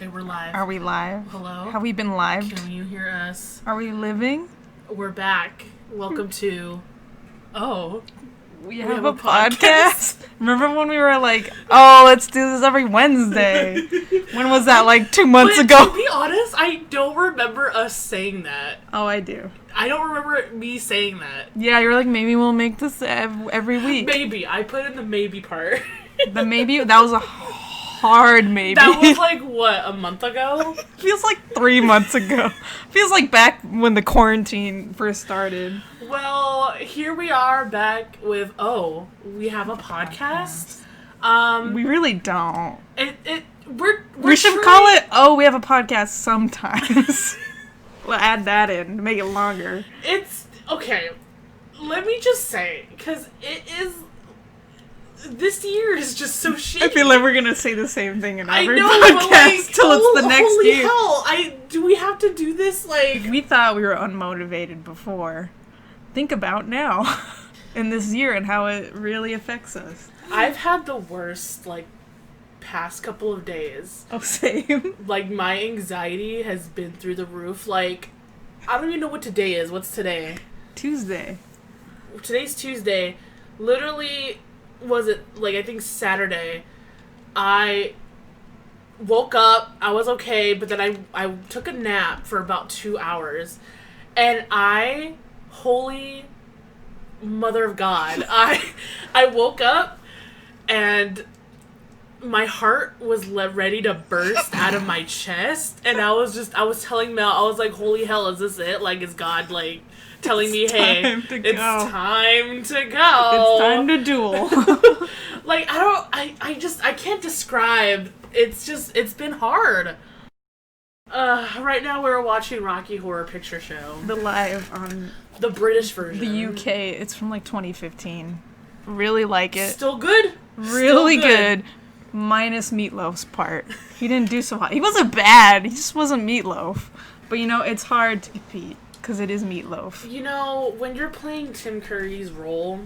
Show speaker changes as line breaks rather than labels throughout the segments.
Okay, we're live.
Are we live?
Hello?
Have we been live?
Can you hear us?
Are we living?
We're back. Welcome to... Oh.
We have a podcast? Remember when we were like, let's do this every Wednesday? When was that, like 2 months ago?
To be honest, I don't remember us saying that.
Oh, I do.
I don't remember me saying that.
Yeah, you were like, maybe we'll make this every week.
Maybe. I put in the maybe part.
The maybe? That was a hard maybe.
That was like, what, a month ago?
Feels like 3 months ago. Feels like back when the quarantine first started.
Well, here we are back with, we have a podcast.
We really don't.
We
should call it, we have a podcast sometimes. We'll add that in to make it longer.
It's, okay, let me just say, because this year is just so shitty.
I feel like we're gonna say the same thing in every
podcast
till it's the next
holy
year.
Hell, do we have to do this, like...
We thought we were unmotivated before. Think about now, in this year, and how it really affects us.
I've had the worst, past couple of days.
Oh, same.
My anxiety has been through the roof. I don't even know what today is. What's today?
Tuesday.
Today's Tuesday. Literally, was it, I think Saturday, I woke up, I was okay, but then I took a nap for about 2 hours, and holy mother of God, I woke up, and my heart was ready to burst out of my chest, and I was telling Mel, I was like, holy hell, is this it? Is God, telling me, hey, it's time to go.
It's time to duel.
I can't describe. It's been hard. Right now we're watching Rocky Horror Picture Show.
The live on...
The British version.
The UK. It's from 2015. Really like it.
Still good?
Really
Still good.
Minus Meatloaf's part. He didn't do so hot. He wasn't bad. He just wasn't Meatloaf. But it's hard to compete. Because it is Meatloaf.
When you're playing Tim Curry's role,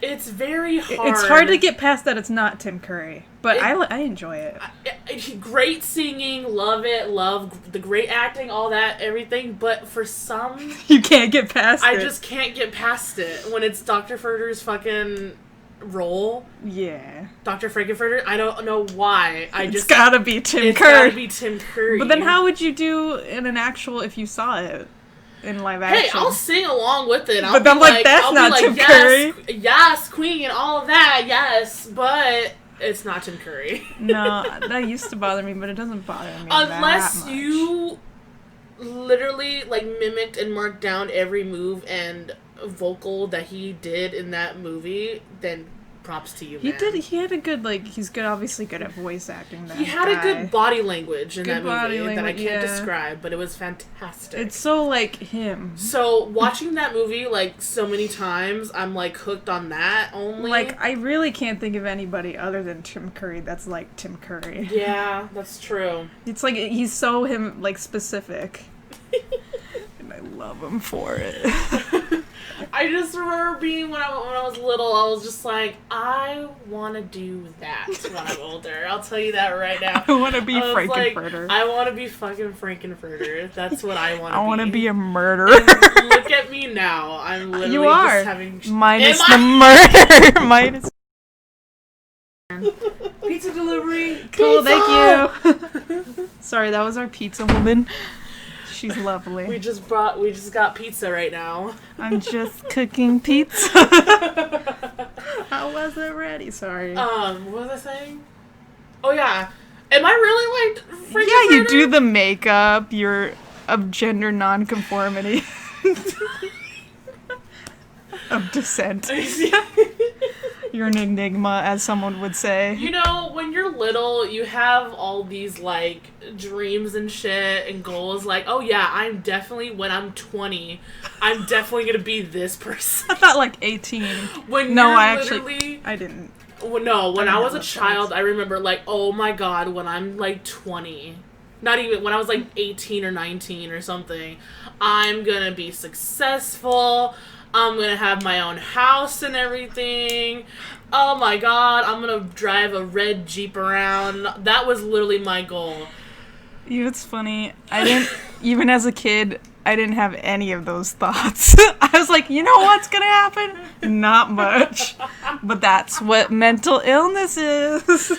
it's very hard.
It's hard to get past that it's not Tim Curry. But I enjoy it.
Great singing, love it, love the great acting, all that, everything. But for some...
You can't get past it.
I just can't get past it. When it's Dr. Furter's fucking role.
Yeah.
Dr. Frankenfurter, I don't know why.
It's gotta be Tim Curry.
It's gotta be Tim Curry.
But then how would you do in an actual if you saw it? In live action.
Hey, I'll sing along with it.
But then, that's not Tim Curry.
Yes, Queen, and all of that, yes, but it's not Tim Curry.
No, that used to bother me, but it doesn't bother me
unless
that much.
You literally, mimicked and marked down every move and vocal that he did in that movie, then... props to you, man.
He had a good, he's obviously good at voice acting,
He had a good body language in that movie that I can't describe, but it was fantastic.
It's so him.
So, watching that movie, so many times, I'm, hooked on that only.
I really can't think of anybody other than Tim Curry that's like Tim Curry.
Yeah, that's true.
It's he's so him, specific. And I love him for it.
I just remember being when I was little, I was just I want to do that when I'm older. I'll tell you that right now.
I want to be Frankenfurter.
I want to be fucking Frankenfurter. That's what I want to be.
I want to be a murderer.
And look at me now. I'm literally just having...
Minus the murder. Minus...
Pizza delivery.
Cool, thank you. Sorry, that was our pizza woman. She's lovely.
We just got pizza right now.
I'm just cooking pizza. I wasn't ready, sorry.
What was I saying? Oh yeah. Am I really Frankenfurter?
Yeah, you do the makeup, you're of gender nonconformity. Of dissent. You're an enigma, as someone would say.
When you're little, you have all these, dreams and shit and goals. Oh, yeah, I'm definitely, when I'm 20, I'm definitely gonna be this person.
I thought, 18. I didn't.
No, when I was a child, I remember, oh, my God, when I'm, 20, not even, when I was, 18 or 19 or something, I'm gonna be successful. I'm gonna have my own house and everything. Oh my god, I'm gonna drive a red Jeep around. That was literally my goal.
You know, it's funny. I didn't, even as a kid, I didn't have any of those thoughts. I was like, you know what's gonna happen? Not much. But that's what mental illness is.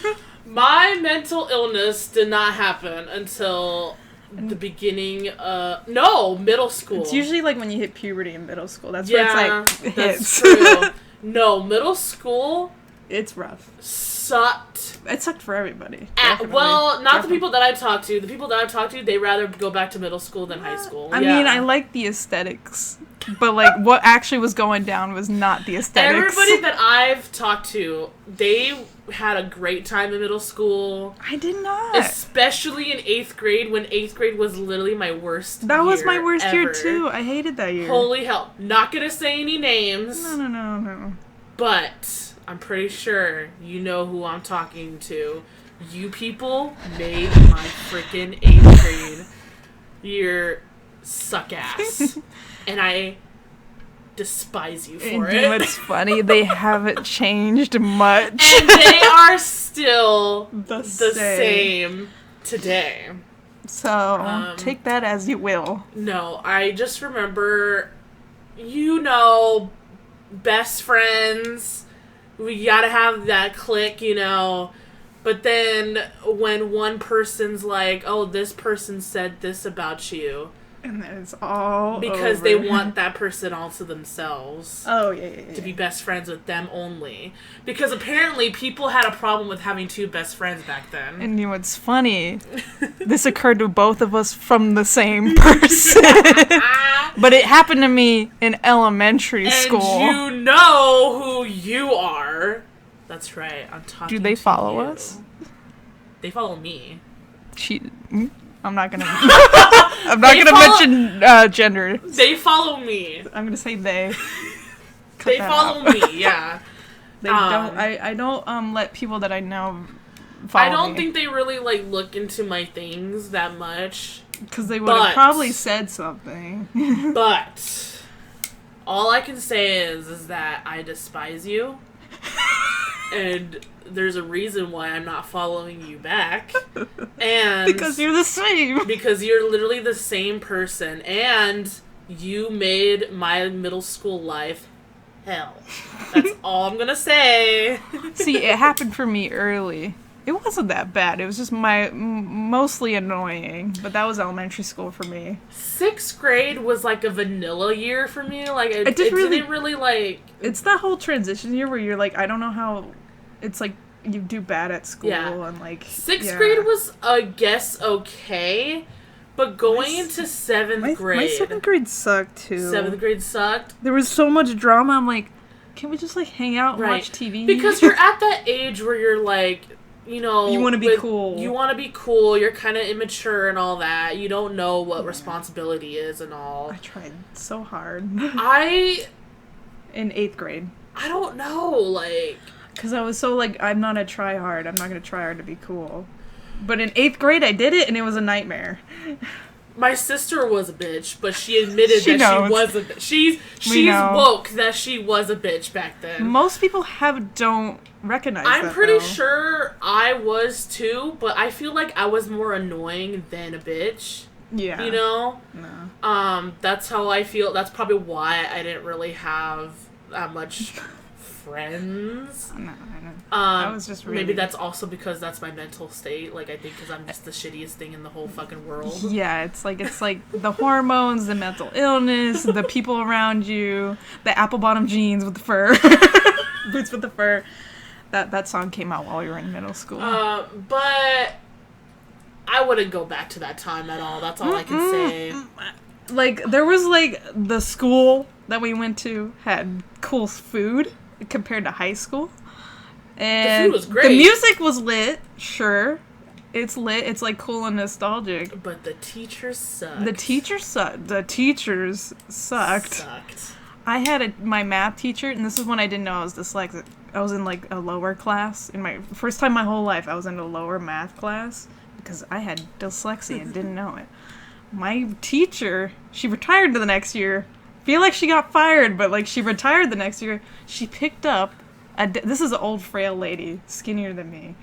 My mental illness did not happen until the beginning of... No, middle school.
It's usually like when you hit puberty in middle school. That's
yeah,
where it's like,
that's
hits.
true. No, middle school
It's rough.
sucked.
It sucked for everybody.
Well, not
Definitely.
the people that I've talked to. The people that I've talked to, they rather go back to middle school than high school.
I
Yeah.
mean, I like the aesthetics, but like what actually was going down was not the aesthetics.
Everybody that I've talked to, they had a great time in middle school.
I did not.
Especially in 8th grade, when 8th grade was literally my worst
That was
year
my worst year
ever.
too. I hated that year.
Holy hell. Not gonna say any names,
No.
but I'm pretty sure you know who I'm talking to. You people made my freaking 8th grade year suck ass. And I despise you for
And you know
it.
what's funny? They haven't changed much.
And they are still
the
the same today.
So take that as you will.
No, I just remember, you know, best friends. We gotta have that clique, you know. But then when one person's like, oh, this person said this about you,
And then it's all
because
over.
they want that person all to themselves.
Oh, yeah.
To be best friends with them only. Because apparently people had a problem with having two best friends back then.
And you know what's funny? This occurred to both of us from the same person. But it happened to me in elementary school.
And you know who you are. That's right. I'm talking
Do they
to
follow
you.
us?
They follow me.
I'm not gonna. I'm not
They
gonna
follow-
mention gender.
They follow me.
I'm gonna say they. Cut
They
that
follow
out.
me, yeah.
They don't. I don't let people that I know follow
I don't
me.
think they really, like, look into my things that much.
Because they would
But-
have probably said something.
But all I can say is that I despise you. And there's a reason why I'm not following you back. And
Because you're the same.
because you're literally the same person, and you made my middle school life hell. That's all I'm gonna say.
See, it happened for me early. It wasn't that bad. It was just mostly annoying. But that was elementary school for me.
6th grade was like a vanilla year for me. Like it
didn't really-
didn't really like.
It's that whole transition year where you're like, I don't know how. It's like you do bad at school
Yeah.
and like.
6th grade was, I guess, okay, but going into 7th grade,
My 7th grade sucked too.
7th grade sucked.
There was so much drama. I'm like, can we just like hang out and
Right.
watch TV?
Because you're at that age where you're like, you know,
You wanna be cool.
You want to be cool. You're kind of immature and all that. You don't know what responsibility is and all.
I tried so hard
I
in 8th grade.
don't know, like.
Because I was so like, I'm not a try hard. I'm not going to try hard to be cool. But in 8th grade, I did it, and it was a nightmare.
My sister was a bitch, but she admitted
She
that
knows.
she was a bitch. She's
know.
woke that she was a bitch back then.
Most people don't recognize that,
I'm pretty
though.
sure I was too, but I feel like I was more annoying than a bitch.
Yeah.
You know?
No.
That's how I feel. That's probably why I didn't really have that much friends.
No, I know. I was just really...
Maybe that's also because that's my mental state. Like, I think because I'm just the shittiest thing in the whole fucking world.
Yeah, it's like the hormones, the mental illness, the people around you, the apple bottom jeans with the fur, boots with the fur. That song came out while we were in middle school.
But I wouldn't go back to that time at all. That's all I can say.
Like, there was like the school that we went to had cool food compared to high school. And
food was great.
The music was lit, sure. It's lit. It's like cool and nostalgic.
But the teachers sucked.
The teachers sucked. The teachers sucked. I had my math teacher, and this is when I didn't know I was dyslexic. I was in like a lower class. In my first time in my whole life, I was in a lower math class because I had dyslexia and didn't know it. My teacher, she retired the next year. Feel like she got fired, but like she retired the next year. She picked up this is an old frail lady, skinnier than me.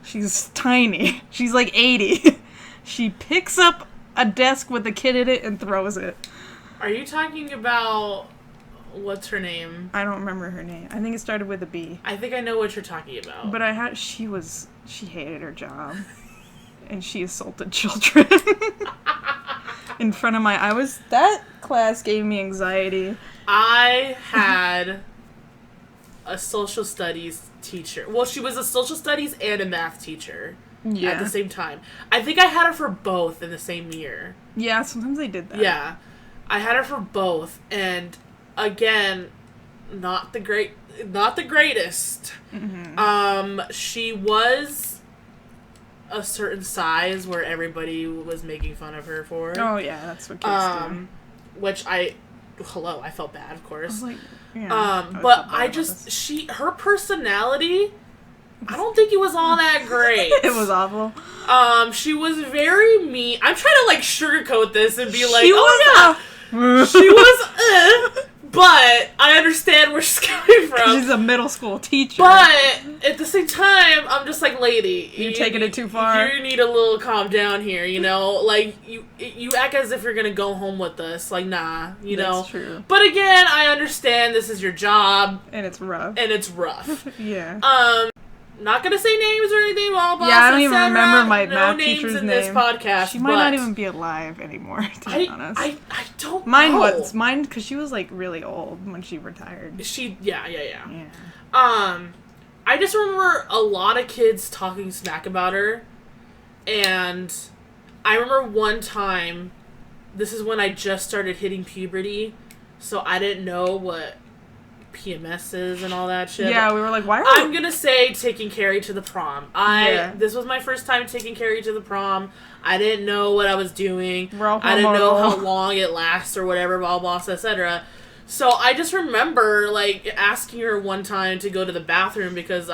She's tiny. She's like 80. She picks up a desk with a kid in it and throws it.
Are you talking about... What's her name?
I don't remember her name. I think it started with a B.
I think I know what you're talking about.
But she hated her job. And she assaulted children. In front of that class gave me anxiety.
I had a social studies teacher. Well, she was a social studies and a math teacher at the same time. I think I had her for both in the same year.
Yeah, sometimes they did that.
Yeah. I had her for both, and again, not the greatest. Mm-hmm. She was a certain size where everybody was making fun of her for.
Oh yeah, that's what kids do.
Which I felt bad, of course.
I was like,
but her personality, I don't think it was all that great.
It was awful.
She was very mean. I'm trying to sugarcoat this and be like, she was, but I understand where she's coming from.
She's a middle school teacher.
But at the same time, I'm just like, lady,
you're taking it too far.
You need a little calm down here, you act as if you're gonna go home with us. Nah,
That's true.
But again, I understand this is your job.
And it's rough.
Yeah. Not gonna say names or anything. Blah, blah,
yeah, I don't even remember my math teacher's name.
This podcast,
she might not even be alive anymore, to be honest.
I don't know.
Mine, because she was really old when she retired.
Yeah. I just remember a lot of kids talking smack about her, and I remember one time, this is when I just started hitting puberty, so I didn't know what PMSs and all that shit.
Yeah, we were like, why
I'm gonna say taking Carrie to the prom. This was my first time taking Carrie to the prom. I didn't know what I was doing. I didn't know how long it lasts or whatever, blah, blah, etc. So I just remember, asking her one time to go to the bathroom because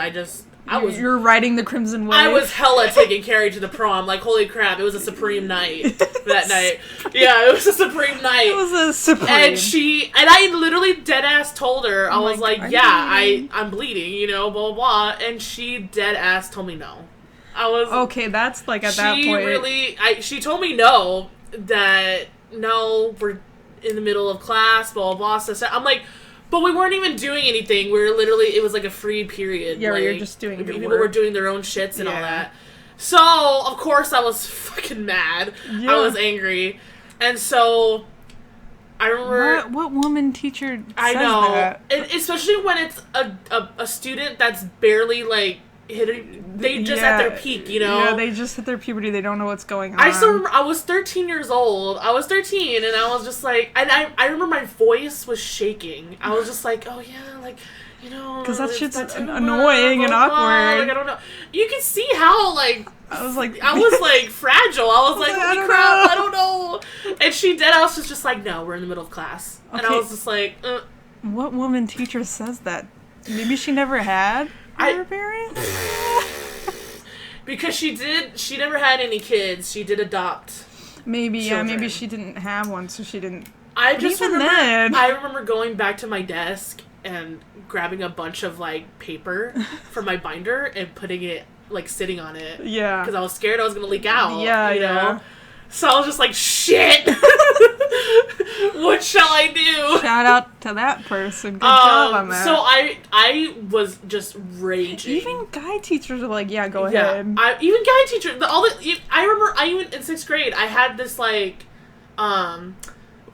you're
riding the Crimson Wave.
I was hella taking Carrie to the prom. Holy crap, it was a supreme night that night. Yeah, it was a supreme night.
It was a supreme.
And I literally deadass told her, I was like, I'm bleeding, blah, blah, blah. And she deadass told me no.
Okay, that's at that point.
She told me no, we're in the middle of class, blah, blah, blah. So I'm like, but we weren't even doing anything. We were literally, it was a free period.
Yeah, we were just doing
people
work.
were doing their own shits and all that. So, of course, I was fucking mad. Yeah. I was angry. And so, I remember...
What woman teacher says
I know.
That?
And especially when it's a student that's barely, they just at their peak,
Yeah, they just hit their puberty. They don't know what's going on.
I still remember, I was 13 years old. I was 13, and I was just and I remember my voice was shaking. I was just oh yeah,
because that shit's annoying and awkward.
I don't know. You can see how,
I was
fragile. I was holy crap, I don't know. And she was just no, we're in the middle of class. Okay. And I was just
What woman teacher says that? Maybe she never had her parents?
Because she never had any kids. She did adopt
maybe,
children.
Yeah, maybe she didn't have one, so she didn't...
I remember going back to my desk and grabbing a bunch of, paper from my binder and putting it, sitting on it.
Yeah.
Because I was scared I was going to leak out.
Yeah,
you know? So I was just shit! What shall I do?
Shout out to that person. Good job on that.
So I was just raging.
Even guy teachers are yeah, go ahead.
Even guy teachers. I remember even in 6th grade, I had this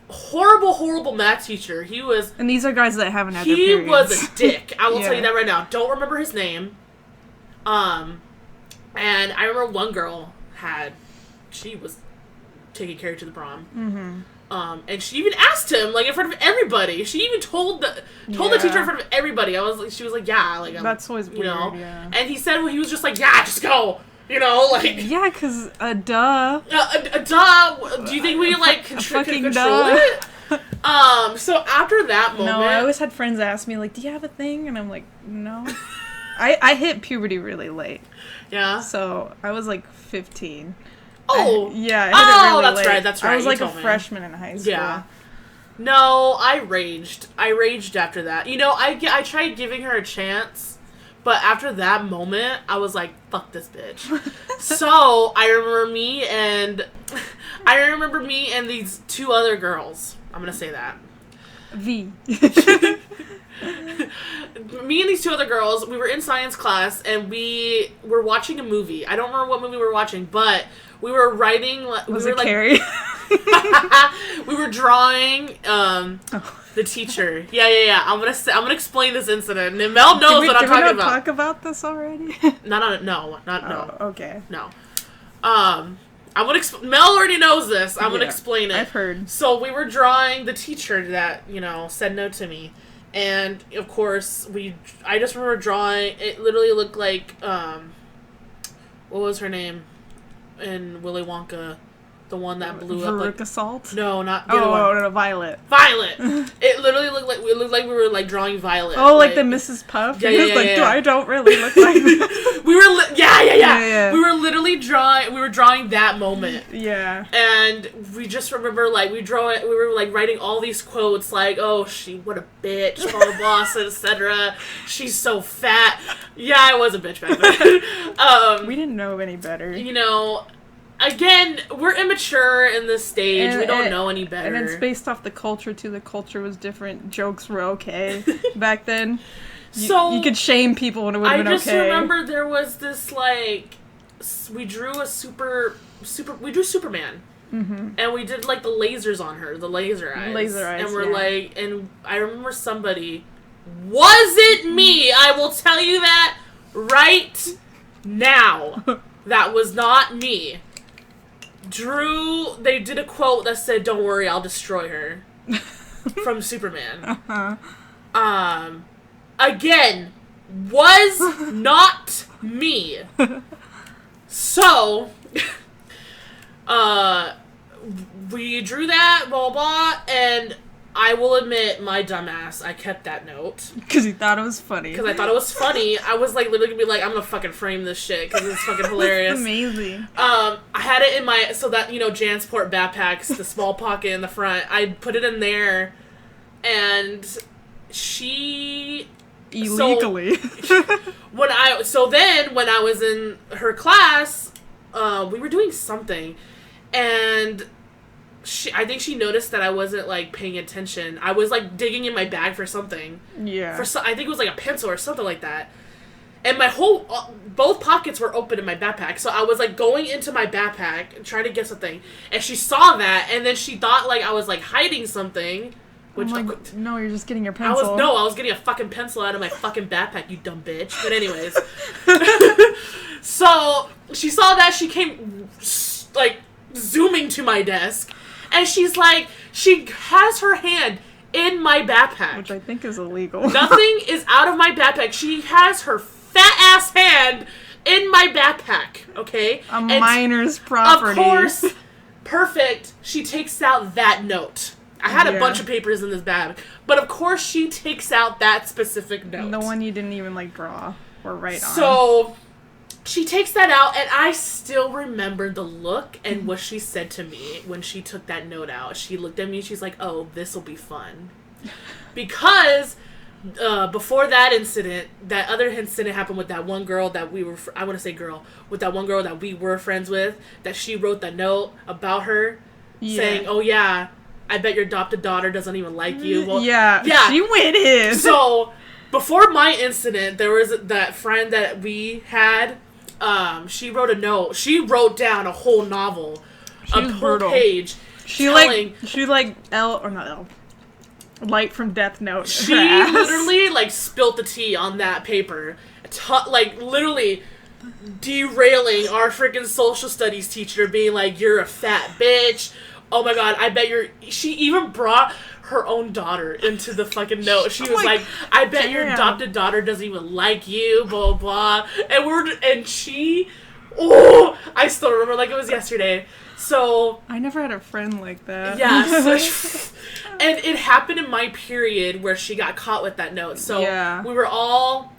horrible math teacher. He was...
And these are guys that haven't had their periods.
He was a dick. I will tell you that right now. Don't remember his name. And I remember one girl she was taking Carrie to the prom.
Mm-hmm.
And she even asked him, in front of everybody. She even told the teacher in front of everybody. She was yeah,
that's always weird, yeah.
And he said, he was just yeah, just go.
Yeah, because, duh.
Duh. Do you think we, control it? So after that moment...
No, I always had friends ask me, do you have a thing? And I'm like, no. I hit puberty really late.
Yeah?
So, I was, 15.
Oh!
I hit it really late.
That's right.
I was, a freshman in high school.
Yeah. No, I raged. I raged after that. I tried giving her a chance, But after that moment, I was like, fuck this bitch. So I remember me and these two other girls. I'm gonna say that.
V.
Me and these two other girls, we were in science class and we were watching a movie. I don't remember what movie we were watching, but we were writing.
Was it Carrie?
We were drawing the teacher. Yeah. I'm gonna explain this incident. And Mel knows what I'm talking about.
Did we not talk about this already?
No.
Okay.
No. Mel already knows this. I'm gonna explain it.
I've heard.
So we were drawing the teacher that, said no to me. And, of course, I just remember drawing, it literally looked like, what was her name in Willy Wonka? The one that blew up.
Veruca Salt?
No, not the other one.
No, Violet.
Violet! It literally looked like we were, like, drawing Violet.
Oh, like the Mrs. Puff?
Yeah.
I don't really look like this.
We were, yeah. We were literally drawing that moment.
Yeah.
And we just remember, like, we were, like, writing all these quotes, like, oh, what a bitch, blah, blah, blah, etc. She's so fat. Yeah, I was a bitch back then.
We didn't know any better.
Again, we're immature in this stage. We don't know any better.
And it's based off the culture, too. The culture was different. Jokes were okay back then. You could shame people when it would have been okay. I just
remember there was this, like, we drew we drew Superman. Mm-hmm. And we did, like, the lasers on her, the laser eyes.
Laser eyes,
and we're like, and I remember somebody, was it me? I will tell you that right now. That was not me. They did a quote that said, "Don't worry, I'll destroy her," from Superman. Again, was not me. So, we drew that, blah, blah, and I will admit, my dumbass, I kept that note.
Because you thought it was funny.
Because I thought it was funny. I was, like, literally gonna be like, I'm gonna fucking frame this shit, because it's fucking hilarious.
That's amazing.
I had it in my, so that, Jansport backpacks, the small pocket in the front, I put it in there, and she...
Illegally.
When I was in her class, we were doing something, and... I think she noticed that I wasn't, like, paying attention. I was, like, digging in my bag for something.
Yeah.
I think it was, like, a pencil or something like that. And my both pockets were open in my backpack. So I was, like, going into my backpack and trying to get something. And she saw that, and then she thought, like, I was, like, hiding something. Which,
no, you're just getting your pencil.
I was getting a fucking pencil out of my fucking backpack, you dumb bitch. But anyways. So, she saw that, she came, like, zooming to my desk. And she's like, she has her hand in my backpack.
Which I think is illegal.
Nothing is out of my backpack. She has her fat-ass hand in my backpack, okay?
Miner's property.
Of course, perfect, she takes out that note. I had a bunch of papers in this bag. But of course she takes out that specific note.
The one you didn't even, like, draw or write on.
So... she takes that out, and I still remember the look and what she said to me when she took that note out. She looked at me, and she's like, oh, this'll be fun. Because before that incident, that other incident happened with that one girl that we were, I want to say girl, with that one girl that we were friends with, that she wrote the note about her, saying, oh, yeah, I bet your adopted daughter doesn't even like you. Well,
yeah, she went in.
So, before my incident, there was that friend that we had. She wrote a note. She wrote down a whole novel, a whole page.
Light from Death Note.
She literally, like, spilt the tea on that paper. Like, literally derailing our freaking social studies teacher, being like, you're a fat bitch. Oh my god, I bet she even brought her own daughter into the fucking note. She was like, I bet your adopted daughter doesn't even like you, blah, blah. And she, I still remember like it was yesterday. So.
I never had a friend like that.
Yes. And it happened in my period where she got caught with that note. So we were all,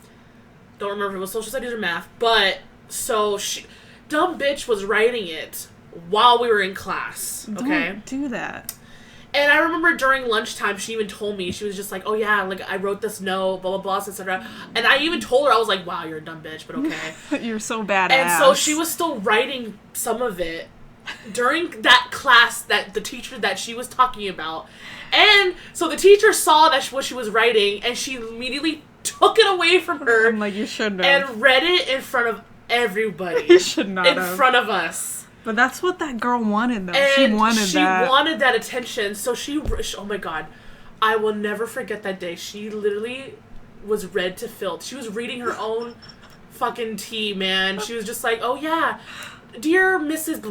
don't remember if it was social studies or math, but so dumb bitch was writing it while we were in class. Okay?
Don't do that.
And I remember during lunchtime, she even told me, she was just like, oh yeah, like, I wrote this note, blah, blah, blah, etc. And I even told her, I was like, wow, you're a dumb bitch, but okay.
You're so badass.
And so she was still writing some of it during that class that the teacher that she was talking about. And so the teacher saw what she was writing, and she immediately took it away from her.
I'm like, you shouldn't have.
And read it in front of everybody.
You should not
in
have.
front of us.
But that's what that girl wanted, though.
And
she wanted that
attention. So oh my god, I will never forget that day. She literally was read to filth. She was reading her own fucking tea, man. She was just like, oh yeah, dear Mrs.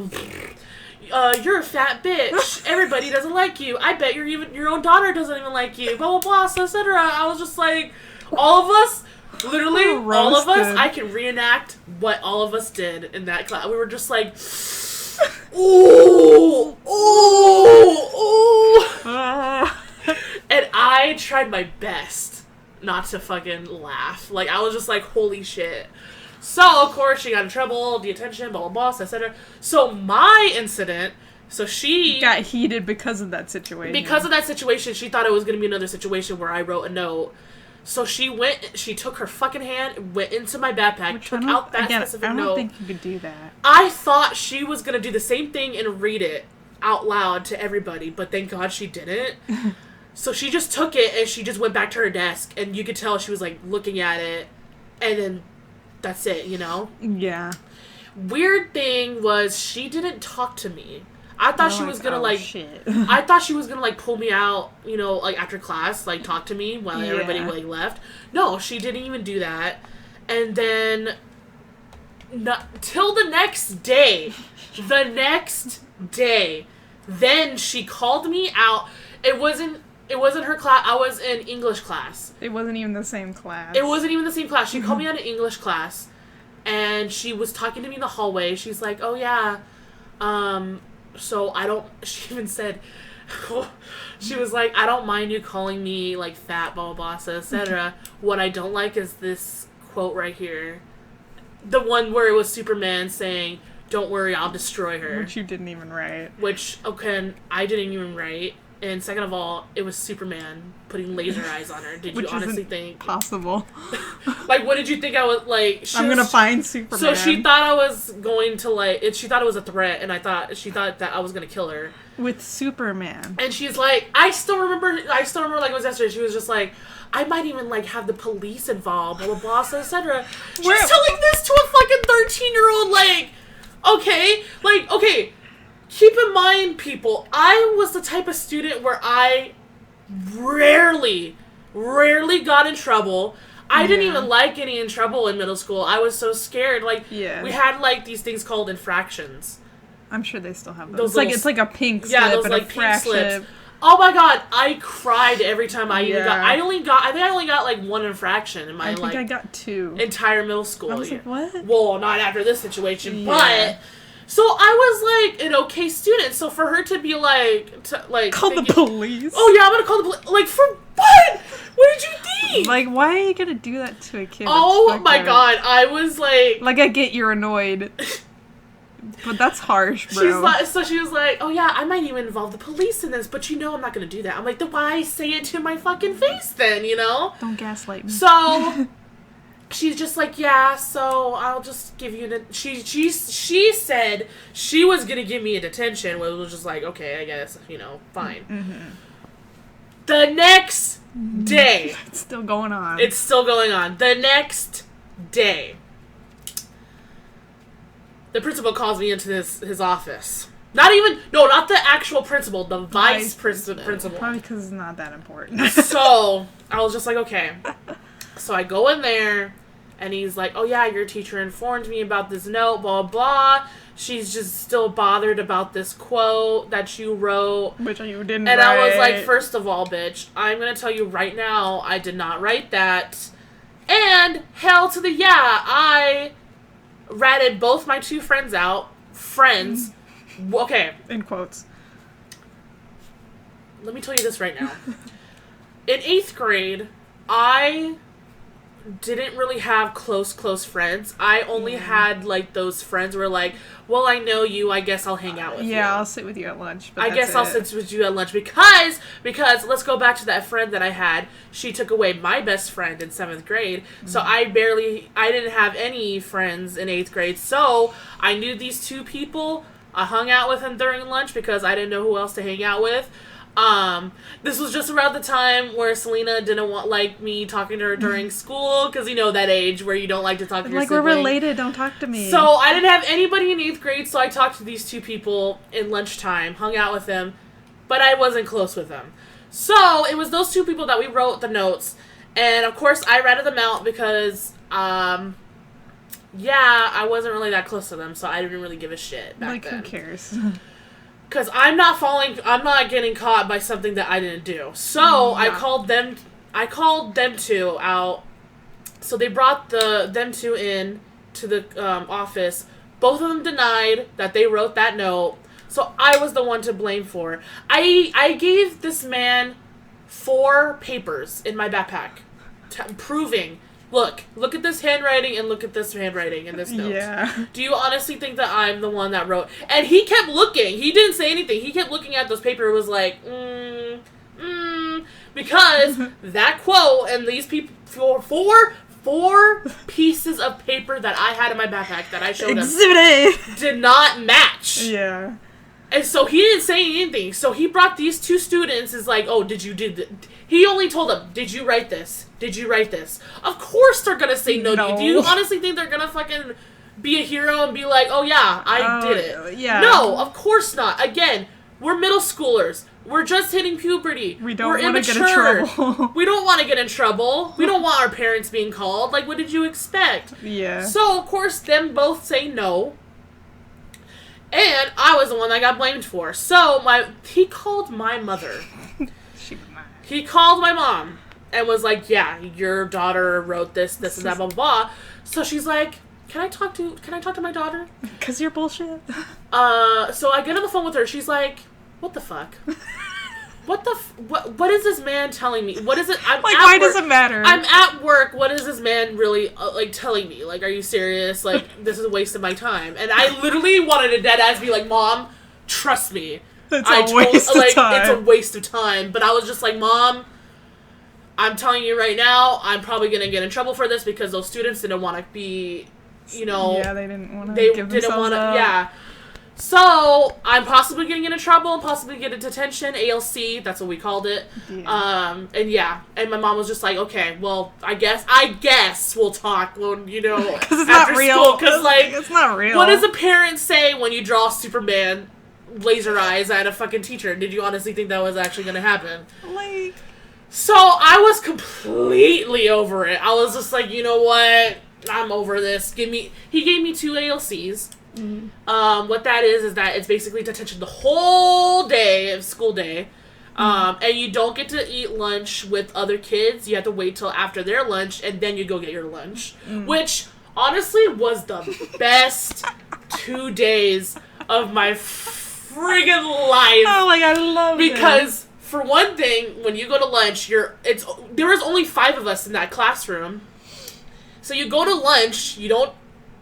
You're a fat bitch. Everybody doesn't like you. I bet your own daughter doesn't even like you. Blah blah blah, etc. I was just like, all of us. Literally, all of us, I can reenact what all of us did in that class. We were just like, ooh, ooh, ooh. And I tried my best not to fucking laugh. Like, I was just like, holy shit. So, of course, she got in trouble, detention, blah, blah, blah, etc. So, my incident, so she
got heated because of that situation.
Because of that situation, she thought it was going to be another situation where I wrote a note. So she took her fucking hand, went into my backpack, took out that specific note.
I don't think you could do that.
I thought she was going to do the same thing and read it out loud to everybody, but thank God she didn't. So she just took it and she just went back to her desk, and you could tell she was like looking at it, and then that's it, you know?
Yeah.
Weird thing was she didn't talk to me. I thought she was gonna
shit.
I thought she was gonna like pull me out, you know, like after class, like talk to me while everybody like left. No, she didn't even do that. And then till the next day, then she called me out. It wasn't her class. I was in English class.
It wasn't even the same class.
It wasn't even the same class. She called me out in English class, and she was talking to me in the hallway. She's like, "Oh yeah, so she even said, she was like, I don't mind you calling me, like, fat, blah, blah, blah, etc. What I don't like is this quote right here. The one where it was Superman saying, don't worry, I'll destroy her.
Which you didn't even write.
Which, okay, I didn't even write. And second of all, it was Superman putting laser eyes on her. Did you honestly think?
Possible.
Like, what did you think I was, like...
I'm gonna find Superman.
So she thought I was going to, like... She thought it was a threat, and she thought that I was gonna kill her.
With Superman.
And she's like... I still remember, like, it was yesterday. She was just like, I might even, like, have the police involved, blah, blah, blah, etc. She's telling this to a fucking 13-year-old, like... Okay? Like, okay... Keep in mind, people, I was the type of student where I rarely got in trouble. I didn't even like getting in trouble in middle school. I was so scared. Like, we had, like, these things called infractions.
I'm sure they still have those. It's like a pink slip
those,
and
like,
a
pink slips. Oh my god, I cried every time I even got... I think I only got, like, one infraction in my,
I think I got 2.
Entire middle school
I was like, what?
Well, not after this situation, but... So I was, like, an okay student. So for her to be, like...
Call the police?
Oh, yeah, I'm gonna call the police. Like, for what? What did you think?
Like, why are you gonna do that to a kid?
Oh, my God. I was, like...
Like, I get you're annoyed. But that's harsh, bro.
So she was like, oh, yeah, I might even involve the police in this, but you know I'm not gonna do that. I'm like, then why say it to my fucking face then, you know?
Don't gaslight me.
So... She's just like, yeah, so I'll just give you she said she was gonna give me a detention, where it was just like, okay, I guess, you know, fine. Mm-hmm. The next day.
It's still going on.
It's still going on. The next day. The principal calls me into his office. Not the actual principal, the vice principal.
Probably because it's not that important.
So, I was just like, okay. So I go in there, and he's like, oh yeah, your teacher informed me about this note, blah, blah. She's just still bothered about this quote that you wrote.
Which you didn't
And
write.
I was like, first of all, bitch, I'm going to tell you right now, I did not write that. And hell to the yeah, I ratted both my 2 friends out. Friends. Okay.
In quotes.
Let me tell you this right now. In 8th grade, I didn't really have close friends. I only had, like, those friends where, like, well, I know you, I guess I'll hang out with you.
Yeah, I'll sit with you at lunch. But
I guess I'll sit with you at lunch because let's go back to that friend that I had. She took away my best friend in 7th grade. So I didn't have any friends in 8th grade. So I knew these 2 people. I hung out with them during lunch because I didn't know who else to hang out with. This was just around the time where Selena didn't want, like, me talking to her during school, because, you know, that age where you don't like to talk to your
like,
sibling.
we're related, don't talk to me.
So, I didn't have anybody in 8th grade, so I talked to these 2 people in lunchtime, hung out with them, but I wasn't close with them. So, it was those 2 people that we wrote the notes, and, of course, I ratted them out because, I wasn't really that close to them, so I didn't really give a shit back then.
Who cares?
Because I'm not getting caught by something that I didn't do. So I called them 2 out. So they brought them 2 in to the office. Both of them denied that they wrote that note. So I was the one to blame for. I gave this man 4 papers in my backpack, proving. Look at this handwriting and look at this handwriting in this note.
Yeah. Do
you honestly think that I'm the one that wrote? And he kept looking. He didn't say anything. He kept looking at those papers. Was like, because that quote and these people, four pieces of paper that I had in my backpack that I showed him did not match.
Yeah.
And so he didn't say anything. So he brought these 2 students. Is like, oh, he only told them, did you write this? Did you write this? Of course they're gonna say no. Do you honestly think they're gonna fucking be a hero and be like, oh yeah, I did it?
Yeah.
No, of course not. Again, we're middle schoolers. We're just hitting puberty.
We don't want to get in trouble.
We don't want to get in trouble. We don't want our parents being called. Like, what did you expect?
Yeah.
So, of course, them both say no. And I was the one that got blamed for. So, he called my mother. He called my mom and was like, yeah, your daughter wrote this, and that, blah, blah, blah. So she's like, can I talk to my daughter?
Because you're bullshit.
So I get on the phone with her. She's like, what the fuck? What is this man telling me? What is it? I'm
like, why does it matter?
I'm at work. What is this man really, like, telling me? Like, are you serious? Like, this is a waste of my time. And I literally wanted to deadass be like, Mom, trust me. It's a waste of time. But I was just like, Mom, I'm telling you right now, I'm probably going to get in trouble for this because those students didn't want to be, you know.
Yeah, they didn't want to give themselves up.
Yeah. So, I'm possibly getting into trouble and possibly getting detention, ALC, that's what we called it. Yeah. And my mom was just like, okay, well, I guess we'll talk when, you know,
because it's not real.
Because, like,
it's not real.
What does a parent say when you draw Superman laser eyes at a fucking teacher? Did you honestly think that was actually going to happen?
Like...
So, I was completely over it. I was just like, you know what? I'm over this. He gave me 2 ALCs. Mm-hmm. What that is that it's basically detention the whole day of school day. And you don't get to eat lunch with other kids. You have to wait till after their lunch, and then you go get your lunch. Which, honestly, was the best 2 days of my friggin' life.
Oh, like, I love it.
Because, for one thing, when you go to lunch, there was only 5 of us in that classroom. So you go to lunch, you don't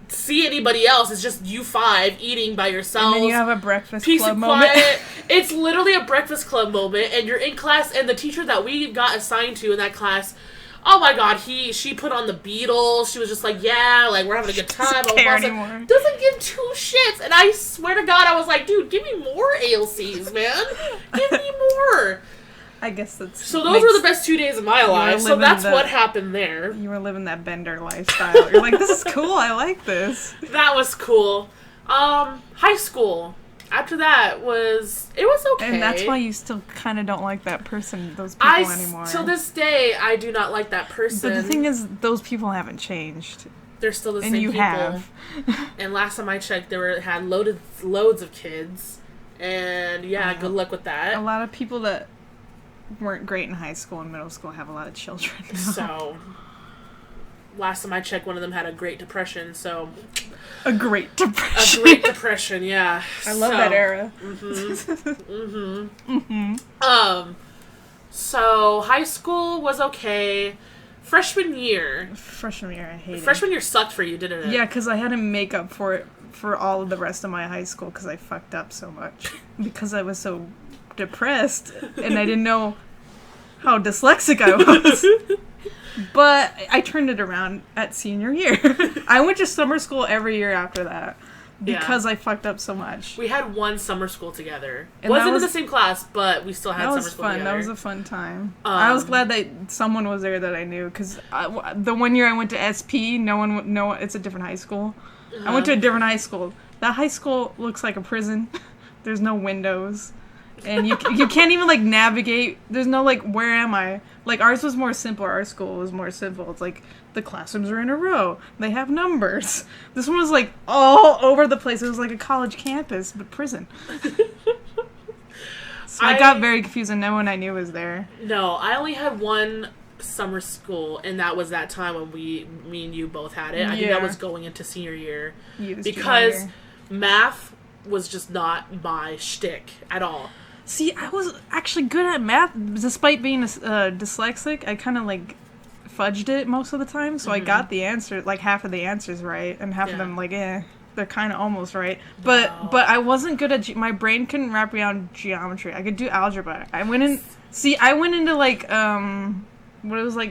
see anybody else. It's just you 5 eating by yourselves.
And then you have a breakfast
Peace
club
and
moment.
quiet. It's literally a breakfast club moment, and you're in class, and the teacher that we got assigned to in that class, oh my god, she put on the Beatles. She was just like, yeah, like, we're having a good time.
Doesn't care anymore.
Doesn't give 2 shits. And I swear to God, I was like, dude, give me more ALCs, man. Give me more.
I guess that's...
So those were the best 2 days of my life. So that's what happened there.
You were living that Bender lifestyle. You're like, this is cool. I like this.
That was cool. High school. After that it was okay.
And that's why you still kind of don't like that person, those people anymore.
Till this day, I do not like that person.
But the thing is, those people haven't changed.
They're still the same people.
And you have.
And last time I checked, had loads of kids. And yeah, good luck with that.
A lot of people that weren't great in high school and middle school have a lot of children now.
So, last time I checked, one of them had a Great Depression, so...
A Great Depression.
A Great Depression, yeah.
I love that era.
So, high school was okay. Freshman year.
I hated it.
Freshman year sucked for you, didn't it?
Yeah, because I had to make up for it for all of the rest of my high school because I fucked up so much. Because I was so depressed and I didn't know how dyslexic I was. But I turned it around at senior year. I went to summer school every year after that because I fucked up so much.
We had one summer school together. Wasn't in the same class, but we still had summer school together.
That was a fun time. I was glad that someone was there that I knew because the one year I went to SP, it's a different high school. I went to a different high school. That high school looks like a prison. There's no windows. And you can't even, like, navigate. There's no, like, where am I? Like, ours was more simple. Our school was more simple. It's like, the classrooms are in a row. They have numbers. This one was, like, all over the place. It was like a college campus, but prison. So I got very confused, and no one I knew was there.
No, I only had one summer school, and that was that time when me and you both had it. I think that was going into senior year. Because math was just not my shtick at all.
See, I was actually good at math, despite being dyslexic. I kind of, like, fudged it most of the time, so I got the answer, like, half of the answers right, and half of them, like, they're kind of almost right. But I wasn't good at, my brain couldn't wrap around geometry. I could do algebra. I went into, like,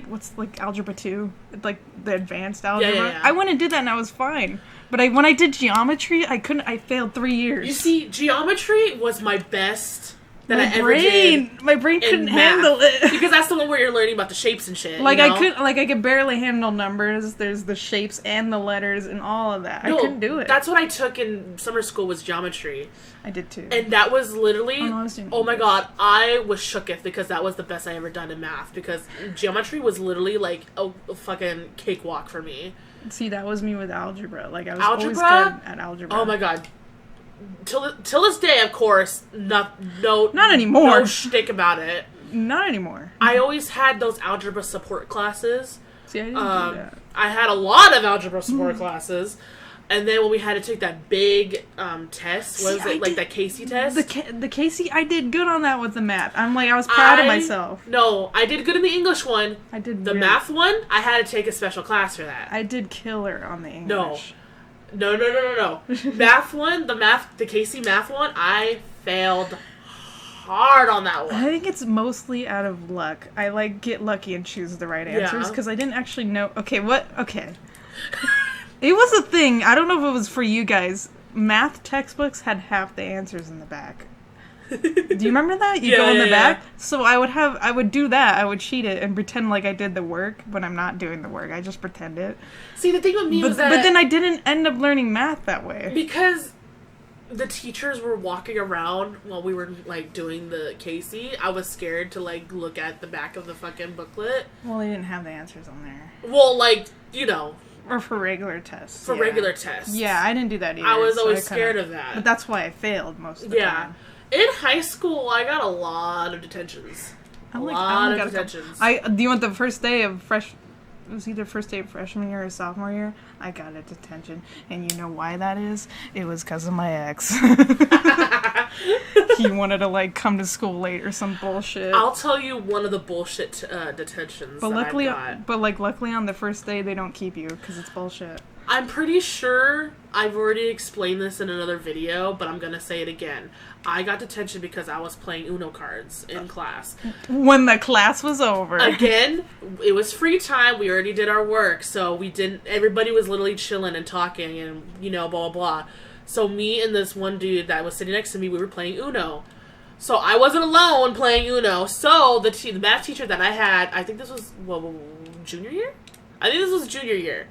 what's, like, algebra 2? Like, the advanced algebra.
Yeah.
I went and did that, and I was fine. But when I did geometry, I failed 3 years.
You see, geometry was my best that
I ever did. My brain couldn't handle it.
Because that's the one where you're learning about the shapes and shit.
Like, I could barely handle numbers. There's the shapes and the letters and all of that. I couldn't do it.
That's what I took in summer school was geometry.
I did too.
And that was literally, oh my god, I was shooketh because that was the best I ever done in math. Because geometry was literally like a fucking cakewalk for me.
See, that was me with algebra. Like, I was always good at algebra.
Oh my god. Till this day, of course, not
anymore.
No shtick about it.
Not anymore.
I always had those algebra support classes.
See, I didn't do that.
I had a lot of algebra support classes. And then when we had to take that big test, that Casey test?
The Casey, I did good on that with the math. I was proud of myself.
No, I did good in the English one.
I did
the math one, I had to take a special class for that.
I did killer on the English.
No. Math one, the Casey math one, I failed hard on that one.
I think it's mostly out of luck. I, get lucky and choose the right answers because I didn't actually know. Okay. It was a thing. I don't know if it was for you guys. Math textbooks had half the answers in the back. Do you remember that? You go in the back? So I would do that. I would cheat it and pretend like I did the work, but I'm not doing the work. I just pretend it.
See, the thing with me was that...
But then I didn't end up learning math that way.
Because the teachers were walking around while we were, doing the Casey. I was scared to, look at the back of the fucking booklet.
Well, they didn't have the answers on there.
Well,
Or for regular tests.
For regular tests.
Yeah, I didn't do that either.
I was always scared of that.
But that's why I failed most of the time.
In high school, I got a lot of detentions. A lot of detentions.
Do you want the first day of it was either first day of freshman year or sophomore year, I got a detention. And you know why that is? It was because of my ex. He wanted to, come to school late or some bullshit.
I'll tell you one of the bullshit detentions
luckily,
I got.
But, luckily on the first day, they don't keep you because it's bullshit.
I'm pretty sure I've already explained this in another video, but I'm going to say it again. I got detention because I was playing Uno cards in class.
When the class was over.
Again, it was free time. We already did our work, so everybody was literally chilling and talking and, blah, blah, blah. So me and this one dude that was sitting next to me, we were playing Uno. So I wasn't alone playing Uno. So the math teacher that I had, I think this was, junior year? I think this was junior year.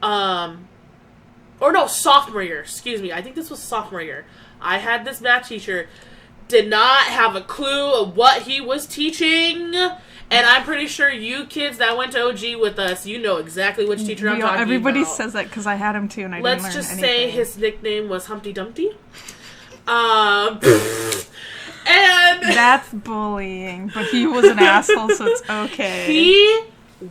Or no, sophomore year. Excuse me. I think this was sophomore year. I had this math teacher, did not have a clue of what he was teaching, and I'm pretty sure you kids that went to OG with us, you know exactly which teacher I'm talking about.
Everybody says that because I had him too, and I didn't learn anything.
Let's just say his nickname was Humpty Dumpty. And
that's bullying, but he was an asshole, so it's okay.
He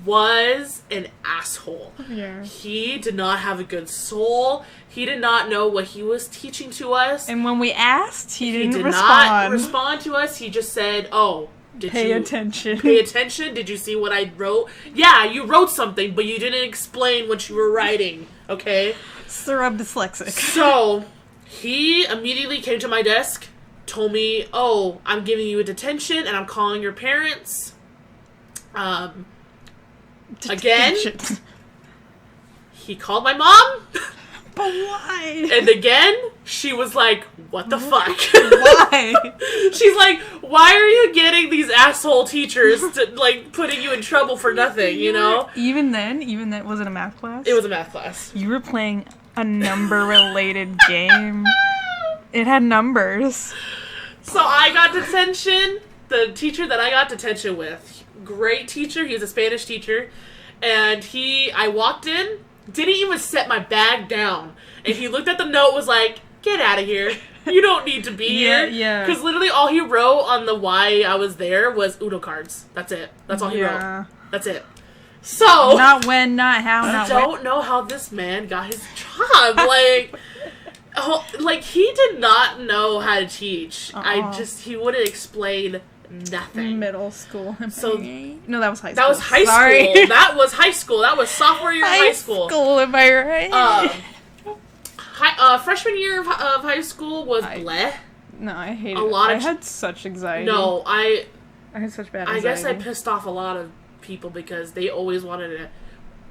was an asshole.
Yeah.
He did not have a good soul. He did not know what he was teaching to us.
And when we asked, he didn't
did
respond.
Not respond to us. He just said, "Oh,
Pay attention.
Pay attention? Did you see what I wrote? Yeah, you wrote something, but you didn't explain what you were writing, okay?
Sir, I'm dyslexic.
So, he immediately came to my desk, told me, oh, I'm giving you a detention, and I'm calling your parents. Again, he called my mom.
But why?
And again, she was like, what the fuck?
Why?
She's like, why are you getting these asshole teachers to, like, putting you in trouble for nothing, you know?
Even then, was it a math class?
It was a math class.
You were playing a number-related game. It had numbers.
So I got detention. The teacher that I got detention with, great teacher. He was a Spanish teacher. And I walked in, didn't even set my bag down. And he looked at the note, was like, get out of here. You don't need to be here.
Yeah.
Because literally all he wrote on the why I was there was Uno cards. That's it. That's all he wrote. That's it. So.
Not when, not how, not when.
I don't know how this man got his job. Like, he did not know how to teach. He wouldn't explain nothing.
Middle school.
So
no, that was high school.
That was high school. That was high school. That was sophomore year of high school.
Am I right?
Freshman year of high school was bleh.
No, I hated it. I had such anxiety.
No, I
had such bad anxiety.
I guess I pissed off a lot of people because they always wanted to,